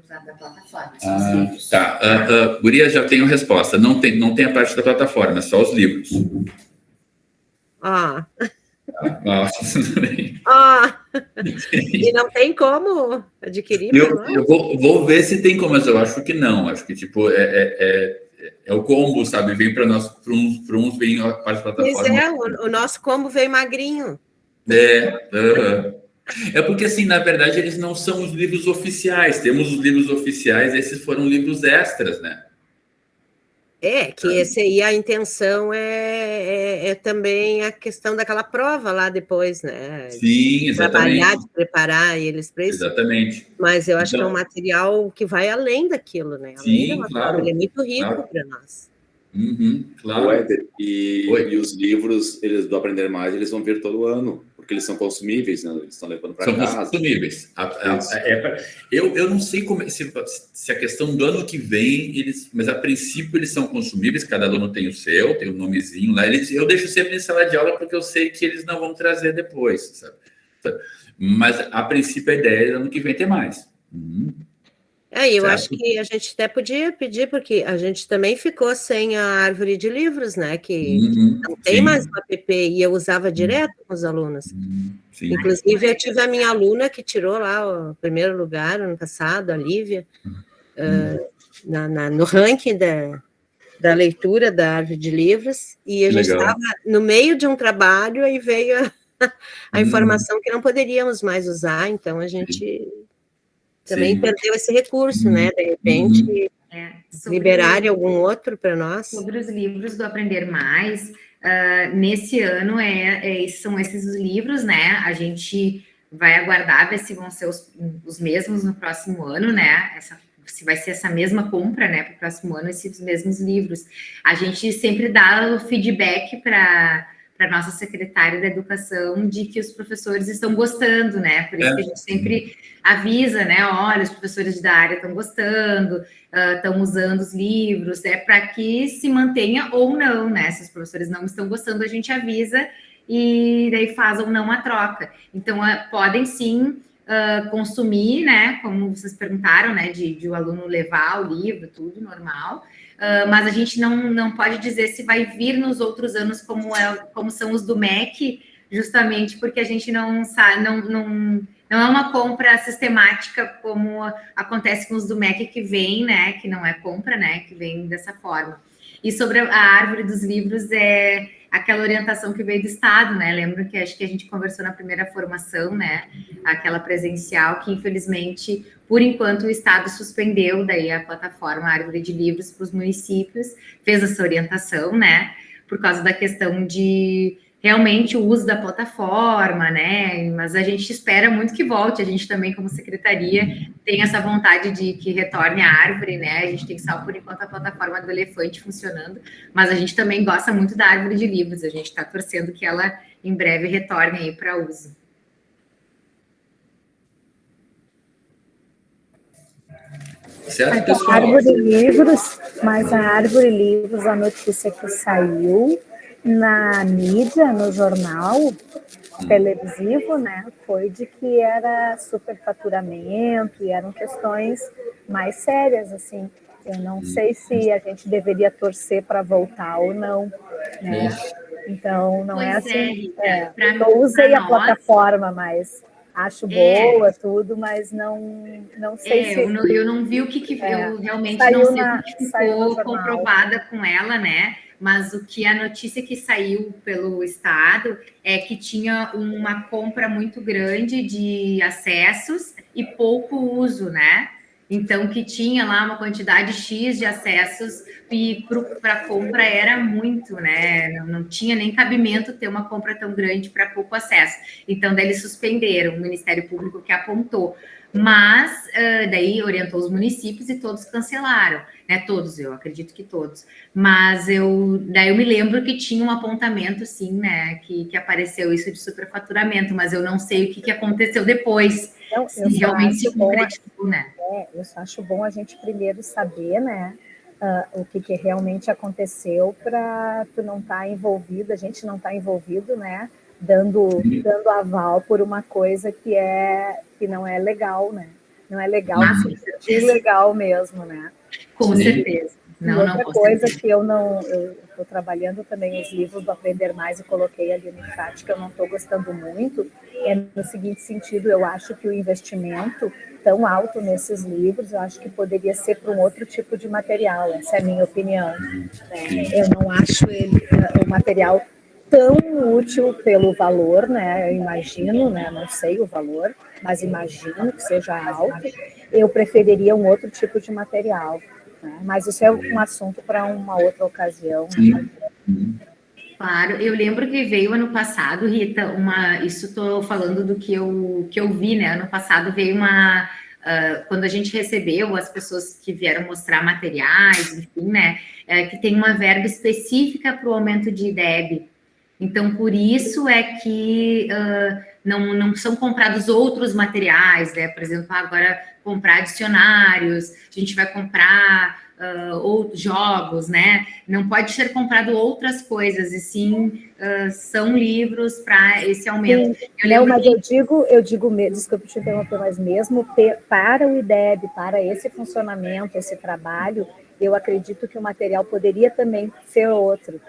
da plataforma. Tá. Guria, já tenho resposta. Não tem a parte da plataforma, só os livros. E não tem como adquirir? Eu vou ver se tem como, mas eu acho que não. Acho que tipo é o combo, sabe? Vem para nós, para uns vem a parte da plataforma. Pois o nosso combo veio magrinho. É porque assim, na verdade, eles não são os livros oficiais. Temos os livros oficiais, esses foram livros extras, né? Esse aí a intenção é também a questão daquela prova lá depois, né? Sim, exatamente. Trabalhar, de preparar eles para isso. Exatamente. Mas eu acho que é um material que vai além daquilo, né? Sim, claro. Ele é muito rico para nós. Claro. E os livros do Aprender Mais, eles vão vir todo ano, porque eles são consumíveis, né? Eles estão levando para casa. São consumíveis. Eu não sei se a questão do ano que vem, mas a princípio eles são consumíveis, cada aluno tem o seu, tem um nomezinho lá. Eu deixo sempre em sala de aula porque eu sei que eles não vão trazer depois, sabe? Mas a princípio a ideia é ano que vem ter mais. Eu acho que a gente até podia pedir, porque a gente também ficou sem a árvore de livros, né? Que não tem mais o app, e eu usava direto com os alunos. Inclusive, eu tive a minha aluna que tirou lá o primeiro lugar ano passado, a Lívia, no ranking da leitura da árvore de livros, e a gente estava no meio de um trabalho e veio a informação que não poderíamos mais usar, então a gente... também perdeu esse recurso, né? De repente, liberarem algum outro para nós. Sobre os livros do Aprender Mais, nesse ano são esses os livros, né? A gente vai aguardar ver se vão ser os mesmos no próximo ano, né? Se vai ser essa mesma compra, né? Para o próximo ano, esses mesmos livros. A gente sempre dá o feedback para a nossa secretária da Educação de que os professores estão gostando, né? Por isso que a gente sempre avisa, né? Olha, os professores da área estão gostando, estão usando os livros, para que se mantenha ou não, né? Se os professores não estão gostando, a gente avisa e daí faz ou não a troca. Então, podem sim consumir, né? Como vocês perguntaram, né? De o aluno levar o livro, tudo normal. Mas a gente não pode dizer se vai vir nos outros anos como são os do MEC, justamente porque a gente não sabe, não é uma compra sistemática como acontece com os do MEC que vem, né? Que não é compra, né? Que vem dessa forma. E sobre a árvore dos livros, é aquela orientação que veio do Estado, né? Lembro que acho que a gente conversou na primeira formação, né? Aquela presencial, que infelizmente, por enquanto, o Estado suspendeu daí a plataforma Árvore de Livros para os municípios, fez essa orientação, né? Por causa da questão de realmente o uso da plataforma, né? Mas a gente espera muito que volte. A gente também, como secretaria, tem essa vontade de que retorne a árvore, né? A gente tem só, por enquanto, a plataforma do Elefante funcionando, mas a gente também gosta muito da árvore de livros. A gente está torcendo que ela, em breve, retorne aí para uso. Certo, pessoal? A árvore de livros, a notícia que saiu na mídia, no jornal, televisivo, né, foi de que era superfaturamento e eram questões mais sérias, assim. Eu não sei se a gente deveria torcer para voltar ou não, né? Então, não é assim. Eu usei a plataforma, mas acho boa tudo, mas não sei se... Eu não vi o que eu realmente não sei o que ficou comprovada com ela, né? Mas o que a notícia que saiu pelo Estado é que tinha uma compra muito grande de acessos e pouco uso, né? Então, que tinha lá uma quantidade X de acessos e para a compra era muito, né? Não tinha nem cabimento ter uma compra tão grande para pouco acesso. Então, daí eles suspenderam, o Ministério Público que apontou. Mas, daí orientou os municípios e todos cancelaram, né? Todos, eu acredito que todos. Mas daí eu me lembro que tinha um apontamento, sim, né? Que apareceu isso de superfaturamento, mas eu não sei o que aconteceu depois. Então, se realmente se concretizou, né? Eu só acho bom a gente primeiro saber, né? O que realmente aconteceu para tu não estar envolvido, a gente não estar envolvido, né? Dando aval por uma coisa que não é legal, né? Não é legal, no sentido de ilegal mesmo, né? Com certeza. Outra coisa que eu estou trabalhando também os livros do Aprender Mais e coloquei ali no chat que eu não estou gostando muito, é no seguinte sentido, eu acho que o investimento tão alto nesses livros, eu acho que poderia ser para um outro tipo de material, essa é a minha opinião. Né? Eu não acho o material tão útil pelo valor, né? Eu imagino, né? Não sei o valor, mas imagino que seja alto. Eu preferiria um outro tipo de material. Né? Mas isso é um assunto para uma outra ocasião. Claro, eu lembro que veio ano passado, Rita, isso estou falando do que eu vi, né? Ano passado veio quando a gente recebeu as pessoas que vieram mostrar materiais, enfim, né? Que tem uma verba específica para o aumento de IDEB. Então, por isso é que não são comprados outros materiais, né? Por exemplo, agora comprar dicionários, a gente vai comprar outros jogos, né? Não pode ser comprado outras coisas, e sim são livros para esse aumento. Sim, eu digo mesmo, desculpa te interromper, mas mesmo para o IDEB, para esse funcionamento, esse trabalho, eu acredito que o material poderia também ser outro, né?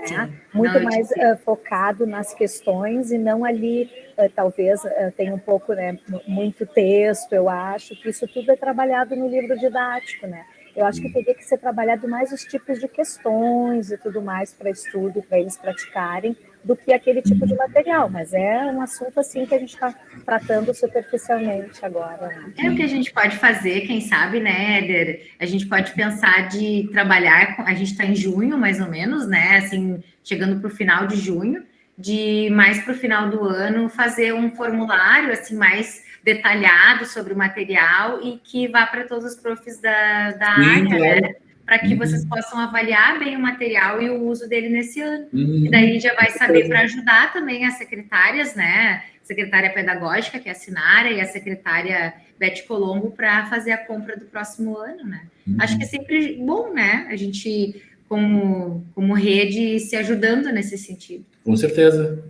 Sim. Muito mais focado nas questões e não ali, talvez tenha um pouco, né, muito texto, eu acho que isso tudo é trabalhado no livro didático, né? Eu acho que teria que ser trabalhado mais os tipos de questões e tudo mais para estudo, para eles praticarem, do que aquele tipo de material, mas é um assunto assim que a gente está tratando superficialmente agora. Né? É o que a gente pode fazer, quem sabe, né, Éder? A gente pode pensar de trabalhar, a gente está em junho, mais ou menos, né, assim, chegando para o final de junho, de mais para o final do ano, fazer um formulário, assim, mais detalhado sobre o material e que vá para todos os profs da área, claro. Né? Para que vocês possam avaliar bem o material e o uso dele nesse ano. E daí já vai saber para ajudar também as secretárias, né? Secretária pedagógica, que é a Sinara, e a secretária Beth Colombo, para fazer a compra do próximo ano, né? Acho que é sempre bom, né? A gente, como rede, se ajudando nesse sentido. Com certeza.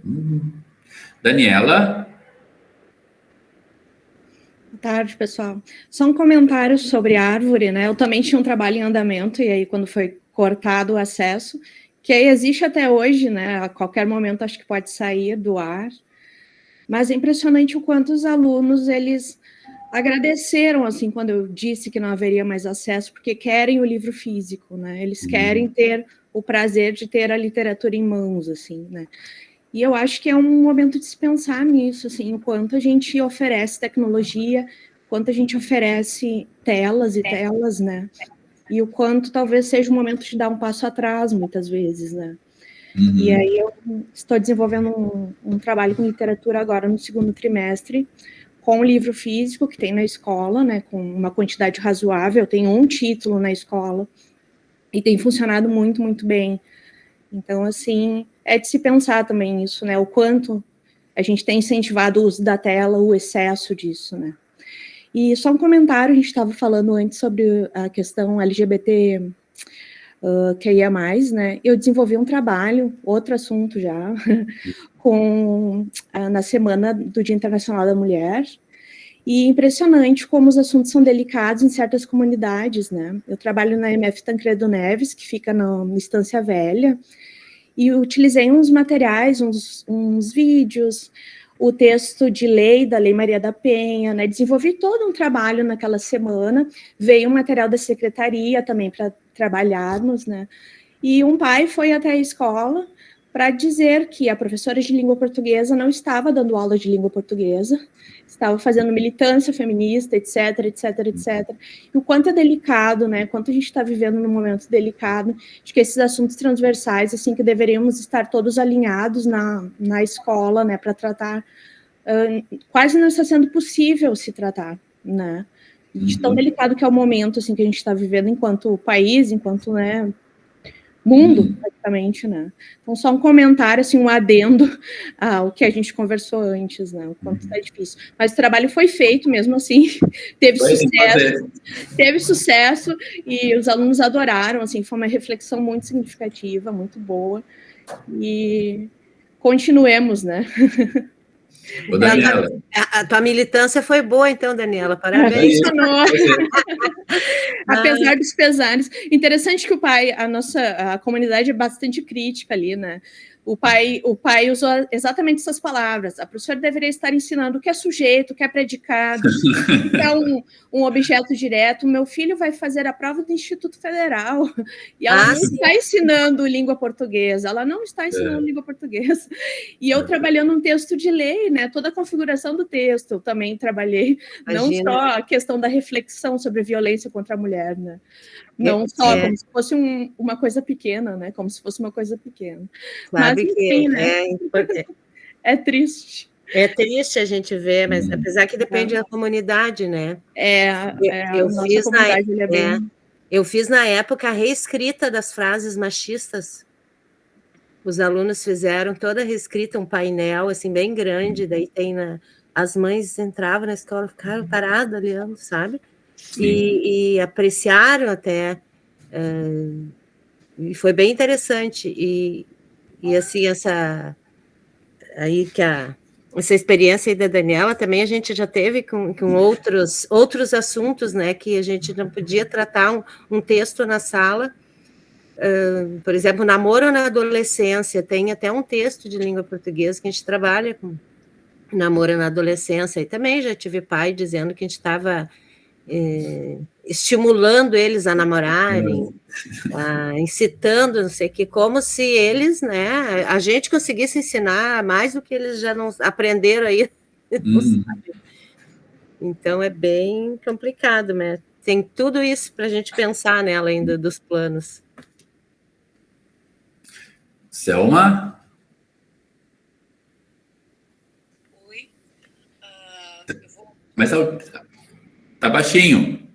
Daniela? Boa tarde, pessoal. Só um comentário sobre árvore, né? Eu também tinha um trabalho em andamento, e aí quando foi cortado o acesso, que aí existe até hoje, né? A qualquer momento acho que pode sair do ar. Mas é impressionante o quanto os alunos, eles agradeceram, assim, quando eu disse que não haveria mais acesso, porque querem o livro físico, né? Eles querem ter o prazer de ter a literatura em mãos, assim, né? E eu acho que é um momento de se pensar nisso, assim, o quanto a gente oferece tecnologia, o quanto a gente oferece telas e telas, né? E o quanto talvez seja o momento de dar um passo atrás, muitas vezes, né? E aí eu estou desenvolvendo um trabalho com literatura agora no segundo trimestre, com o livro físico que tem na escola, né? Com uma quantidade razoável, tem um título na escola, e tem funcionado muito, muito bem. Então, assim, é de se pensar também isso, né? O quanto a gente tem incentivado o uso da tela, o excesso disso, né? E só um comentário, a gente estava falando antes sobre a questão LGBT que ia mais, né? Eu desenvolvi um trabalho, outro assunto já, na Semana do Dia Internacional da Mulher, e impressionante como os assuntos são delicados em certas comunidades, né? Eu trabalho na MF Tancredo Neves, que fica na Estância Velha, e utilizei uns materiais, uns vídeos, o texto de lei, da Lei Maria da Penha, né? Desenvolvi todo um trabalho naquela semana, veio um material da secretaria também para trabalharmos, né? E um pai foi até a escola para dizer que a professora de língua portuguesa não estava dando aula de língua portuguesa, estava fazendo militância feminista, etc, etc, etc. E o quanto é delicado, né? Quanto a gente está vivendo num momento delicado, de que esses assuntos transversais, assim, que deveríamos estar todos alinhados na escola, né, para tratar, quase não está sendo possível se tratar, né? De tão delicado que é o momento, assim, que a gente está vivendo enquanto país, enquanto, né, mundo, praticamente, né? Então, só um comentário, assim, um adendo ao que a gente conversou antes, né? O quanto está difícil. Mas o trabalho foi feito, mesmo assim, teve sucesso, e os alunos adoraram, assim, foi uma reflexão muito significativa, muito boa, e continuemos, né? Ô, Daniela. A tua militância foi boa, então, Daniela, parabéns. Apesar dos pesares. Interessante que a comunidade é bastante crítica ali, né? O pai usou exatamente essas palavras. A professora deveria estar ensinando o que é sujeito, o que é predicado, o que é um objeto direto. O meu filho vai fazer a prova do Instituto Federal e ela não está ensinando língua portuguesa. Ela não está ensinando língua portuguesa. E eu trabalhando um texto de lei, né? Toda a configuração do texto, eu também trabalhei. Imagina. Não só a questão da reflexão sobre a violência contra a mulher, né? Não só como se fosse uma coisa pequena, né? Como se fosse uma coisa pequena. Sabe. Mas, enfim, né? É triste. É triste a gente ver, mas apesar que depende da comunidade, né? Eu fiz na época a reescrita das frases machistas. Os alunos fizeram toda a reescrita, um painel assim bem grande, daí as mães entravam na escola, ficaram paradas olhando, sabe? E apreciaram até, e foi bem interessante, e assim, essa experiência aí da Daniela também a gente já teve com outros assuntos, né, que a gente não podia tratar um texto na sala, por exemplo, namoro na adolescência, tem até um texto de língua portuguesa que a gente trabalha com namoro na adolescência, e também já tive pai dizendo que a gente estava estimulando eles a namorarem, incitando, não sei o que, como se eles, né, a gente conseguisse ensinar mais do que eles já não aprenderam aí. Então é bem complicado, né? Tem tudo isso para a gente pensar nela ainda dos planos. Selma? Oi. Mas tá baixinho.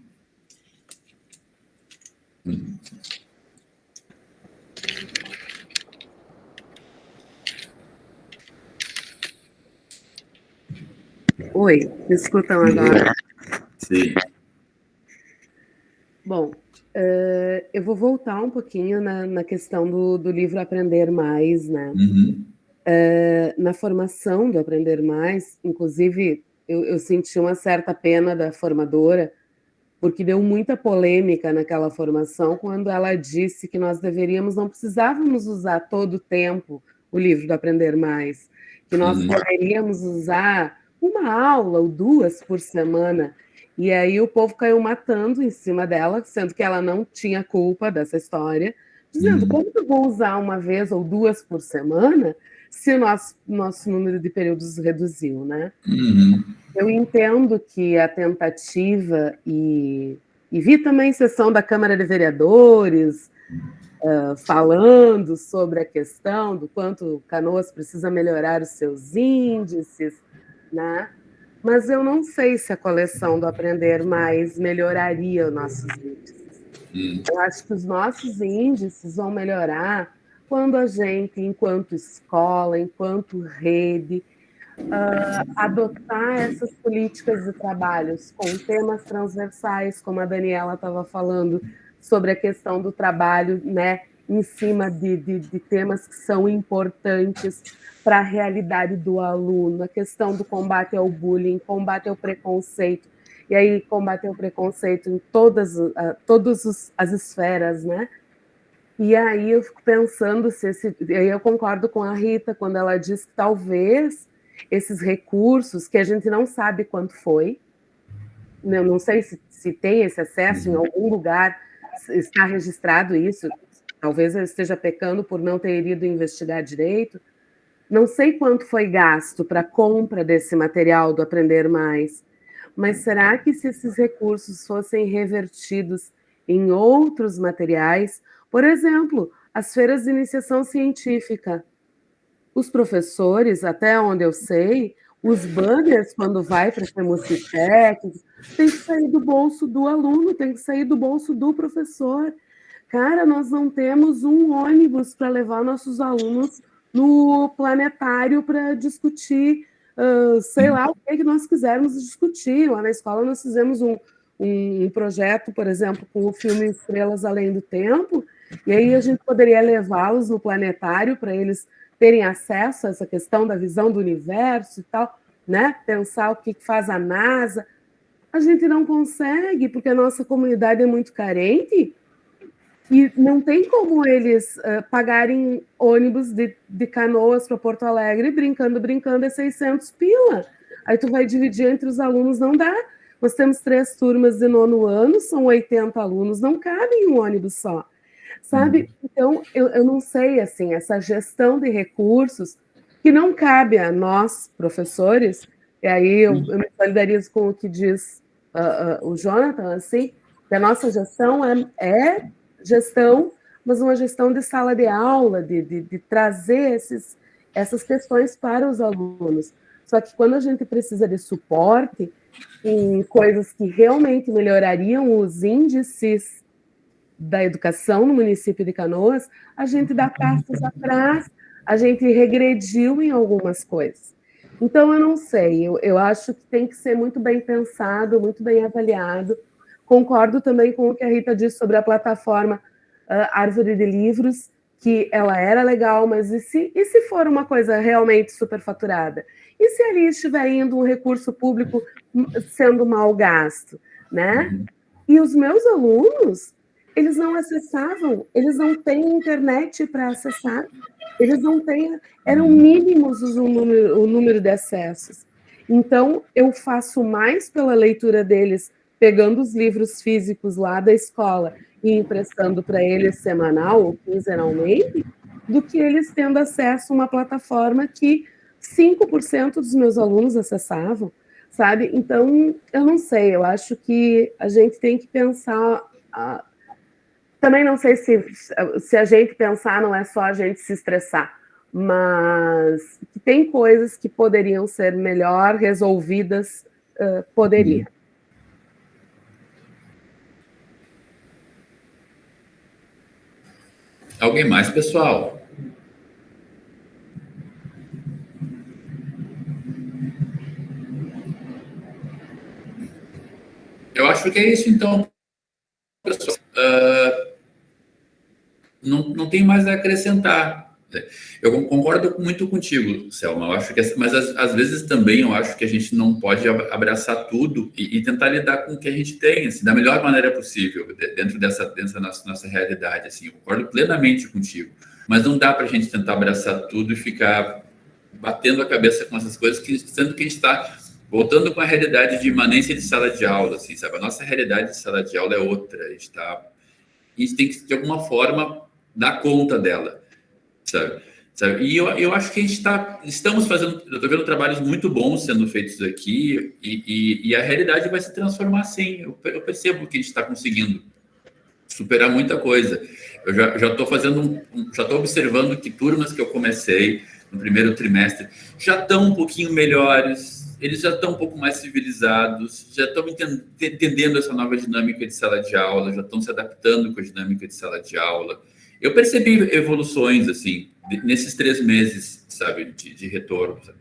Oi, me escutam agora? Sim. Bom, eu vou voltar um pouquinho na questão do livro Aprender Mais, né? Na formação do Aprender Mais, inclusive, eu senti uma certa pena da formadora, porque deu muita polêmica naquela formação quando ela disse que nós não precisávamos usar todo o tempo o livro do Aprender Mais, que nós poderíamos usar uma aula ou duas por semana. E aí o povo caiu matando em cima dela, sendo que ela não tinha culpa dessa história, dizendo, como que eu vou usar uma vez ou duas por semana se o nosso número de períodos reduziu, né? Eu entendo que a tentativa, e vi também sessão da Câmara de Vereadores falando sobre a questão do quanto Canoas precisa melhorar os seus índices, né? Mas eu não sei se a coleção do Aprender Mais melhoraria os nossos índices. Eu acho que os nossos índices vão melhorar quando a gente, enquanto escola, enquanto rede, adotar essas políticas de trabalhos com temas transversais, como a Daniela estava falando, sobre a questão do trabalho, né, em cima de temas que são importantes para a realidade do aluno, a questão do combate ao bullying, combate ao preconceito, e aí combater o preconceito em todas as esferas, né? E aí eu fico pensando, aí eu concordo com a Rita, quando ela diz que talvez esses recursos, que a gente não sabe quanto foi, eu não sei se tem esse acesso em algum lugar, está registrado isso, talvez eu esteja pecando por não ter ido investigar direito, não sei quanto foi gasto para a compra desse material do Aprender Mais, mas será que se esses recursos fossem revertidos em outros materiais, por exemplo, as feiras de iniciação científica, os professores, até onde eu sei, os banners, quando vai para a Muscitec, tem que sair do bolso do aluno, tem que sair do bolso do professor. Cara, nós não temos um ônibus para levar nossos alunos no planetário para discutir, sei lá, o que nós quisermos discutir. Lá na escola nós fizemos um projeto, por exemplo, com o filme Estrelas Além do Tempo, e aí a gente poderia levá-los no planetário para eles terem acesso a essa questão da visão do universo e tal, né? Pensar o que faz a NASA. A gente não consegue, porque a nossa comunidade é muito carente, e não tem como eles pagarem ônibus de Canoas para Porto Alegre, brincando, é 600 pila. Aí tu vai dividir entre os alunos, não dá. Nós temos 3 turmas de 9º ano, são 80 alunos, não cabe em um ônibus só, sabe? Então, eu não sei, assim, essa gestão de recursos, que não cabe a nós, professores, e aí eu me solidarizo com o que diz o Jonathan, assim, que a nossa gestão é gestão, mas uma gestão de sala de aula, de trazer essas questões para os alunos. Só que quando a gente precisa de suporte em coisas que realmente melhorariam os índices da educação no município de Canoas, a gente dá passos atrás, a gente regrediu em algumas coisas. Então, eu não sei, eu acho que tem que ser muito bem pensado, muito bem avaliado. Concordo também com o que a Rita disse sobre a plataforma Árvore de Livros, que ela era legal, mas e se for uma coisa realmente superfaturada? E se ali estiver indo um recurso público sendo mal gasto, né? E os meus alunos, eles não acessavam, eles não têm internet para acessar, eles não têm, eram mínimos o número de acessos. Então, eu faço mais pela leitura deles, pegando os livros físicos lá da escola e emprestando para eles semanal ou quinzenalmente, do que eles tendo acesso a uma plataforma que 5% dos meus alunos acessavam, sabe? Então, eu não sei, eu acho que a gente tem que pensar... Também não sei se a gente pensar não é só a gente se estressar, mas que tem coisas que poderiam ser melhor resolvidas, poderia. Alguém mais, pessoal? Eu acho que é isso, então, pessoal. Não tem mais a acrescentar. Eu concordo muito contigo, Selma. Eu acho que, mas às vezes também eu acho que a gente não pode abraçar tudo e tentar lidar com o que a gente tem, assim, da melhor maneira possível, dentro dessa nossa realidade. Assim, eu concordo plenamente contigo. Mas não dá para a gente tentar abraçar tudo e ficar batendo a cabeça com essas coisas, sendo que a gente está voltando com a realidade de imanência de sala de aula, assim, sabe? A nossa realidade de sala de aula é outra. A gente tem que, de alguma forma, dar conta dela, sabe? E eu acho que estamos fazendo, eu estou vendo trabalhos muito bons sendo feitos aqui e a realidade vai se transformar, sim. Eu percebo que a gente está conseguindo superar muita coisa. Eu já estou já estou observando que turmas que eu comecei no primeiro trimestre já estão um pouquinho melhores, eles já estão um pouco mais civilizados, já estão entendendo essa nova dinâmica de sala de aula, já estão se adaptando com a dinâmica de sala de aula. Eu percebi evoluções, assim, nesses 3 meses, sabe, de retorno. Sabe?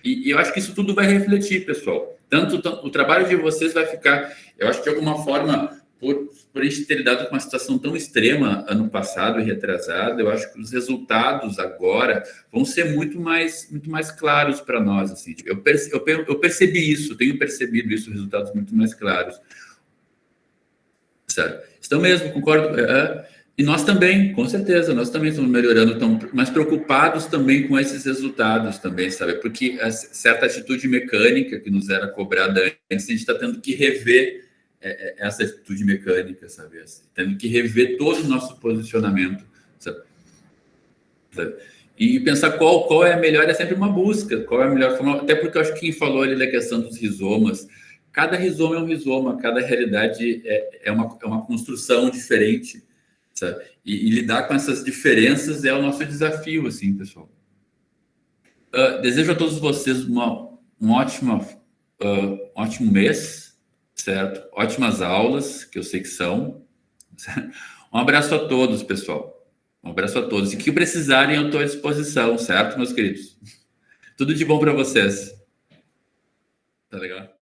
E eu acho que isso tudo vai refletir, pessoal. Tanto o trabalho de vocês vai ficar, eu acho que de alguma forma, por a gente ter lidado com uma situação tão extrema ano passado e retrasado, eu acho que os resultados agora vão ser muito mais claros para nós. Assim. Eu percebi isso, tenho percebido isso, resultados muito mais claros. Sabe? Então mesmo, concordo. E nós também, com certeza, nós também estamos melhorando, estamos mais preocupados também com esses resultados também, sabe? Porque certa atitude mecânica que nos era cobrada antes, a gente está tendo que rever essa atitude mecânica, sabe? Assim, tendo que rever todo o nosso posicionamento, sabe? E pensar qual é a melhor, é sempre uma busca, qual é a melhor forma, até porque eu acho que quem falou ali da questão dos rizomas, cada rizoma é um rizoma, cada realidade é uma construção diferente, sabe? E lidar com essas diferenças é o nosso desafio, assim, pessoal. Desejo a todos vocês um ótimo mês, certo? Ótimas aulas, que eu sei que são. Um abraço a todos, pessoal. Um abraço a todos. E que precisarem, eu estou à disposição, certo, meus queridos? Tudo de bom para vocês. Tá legal?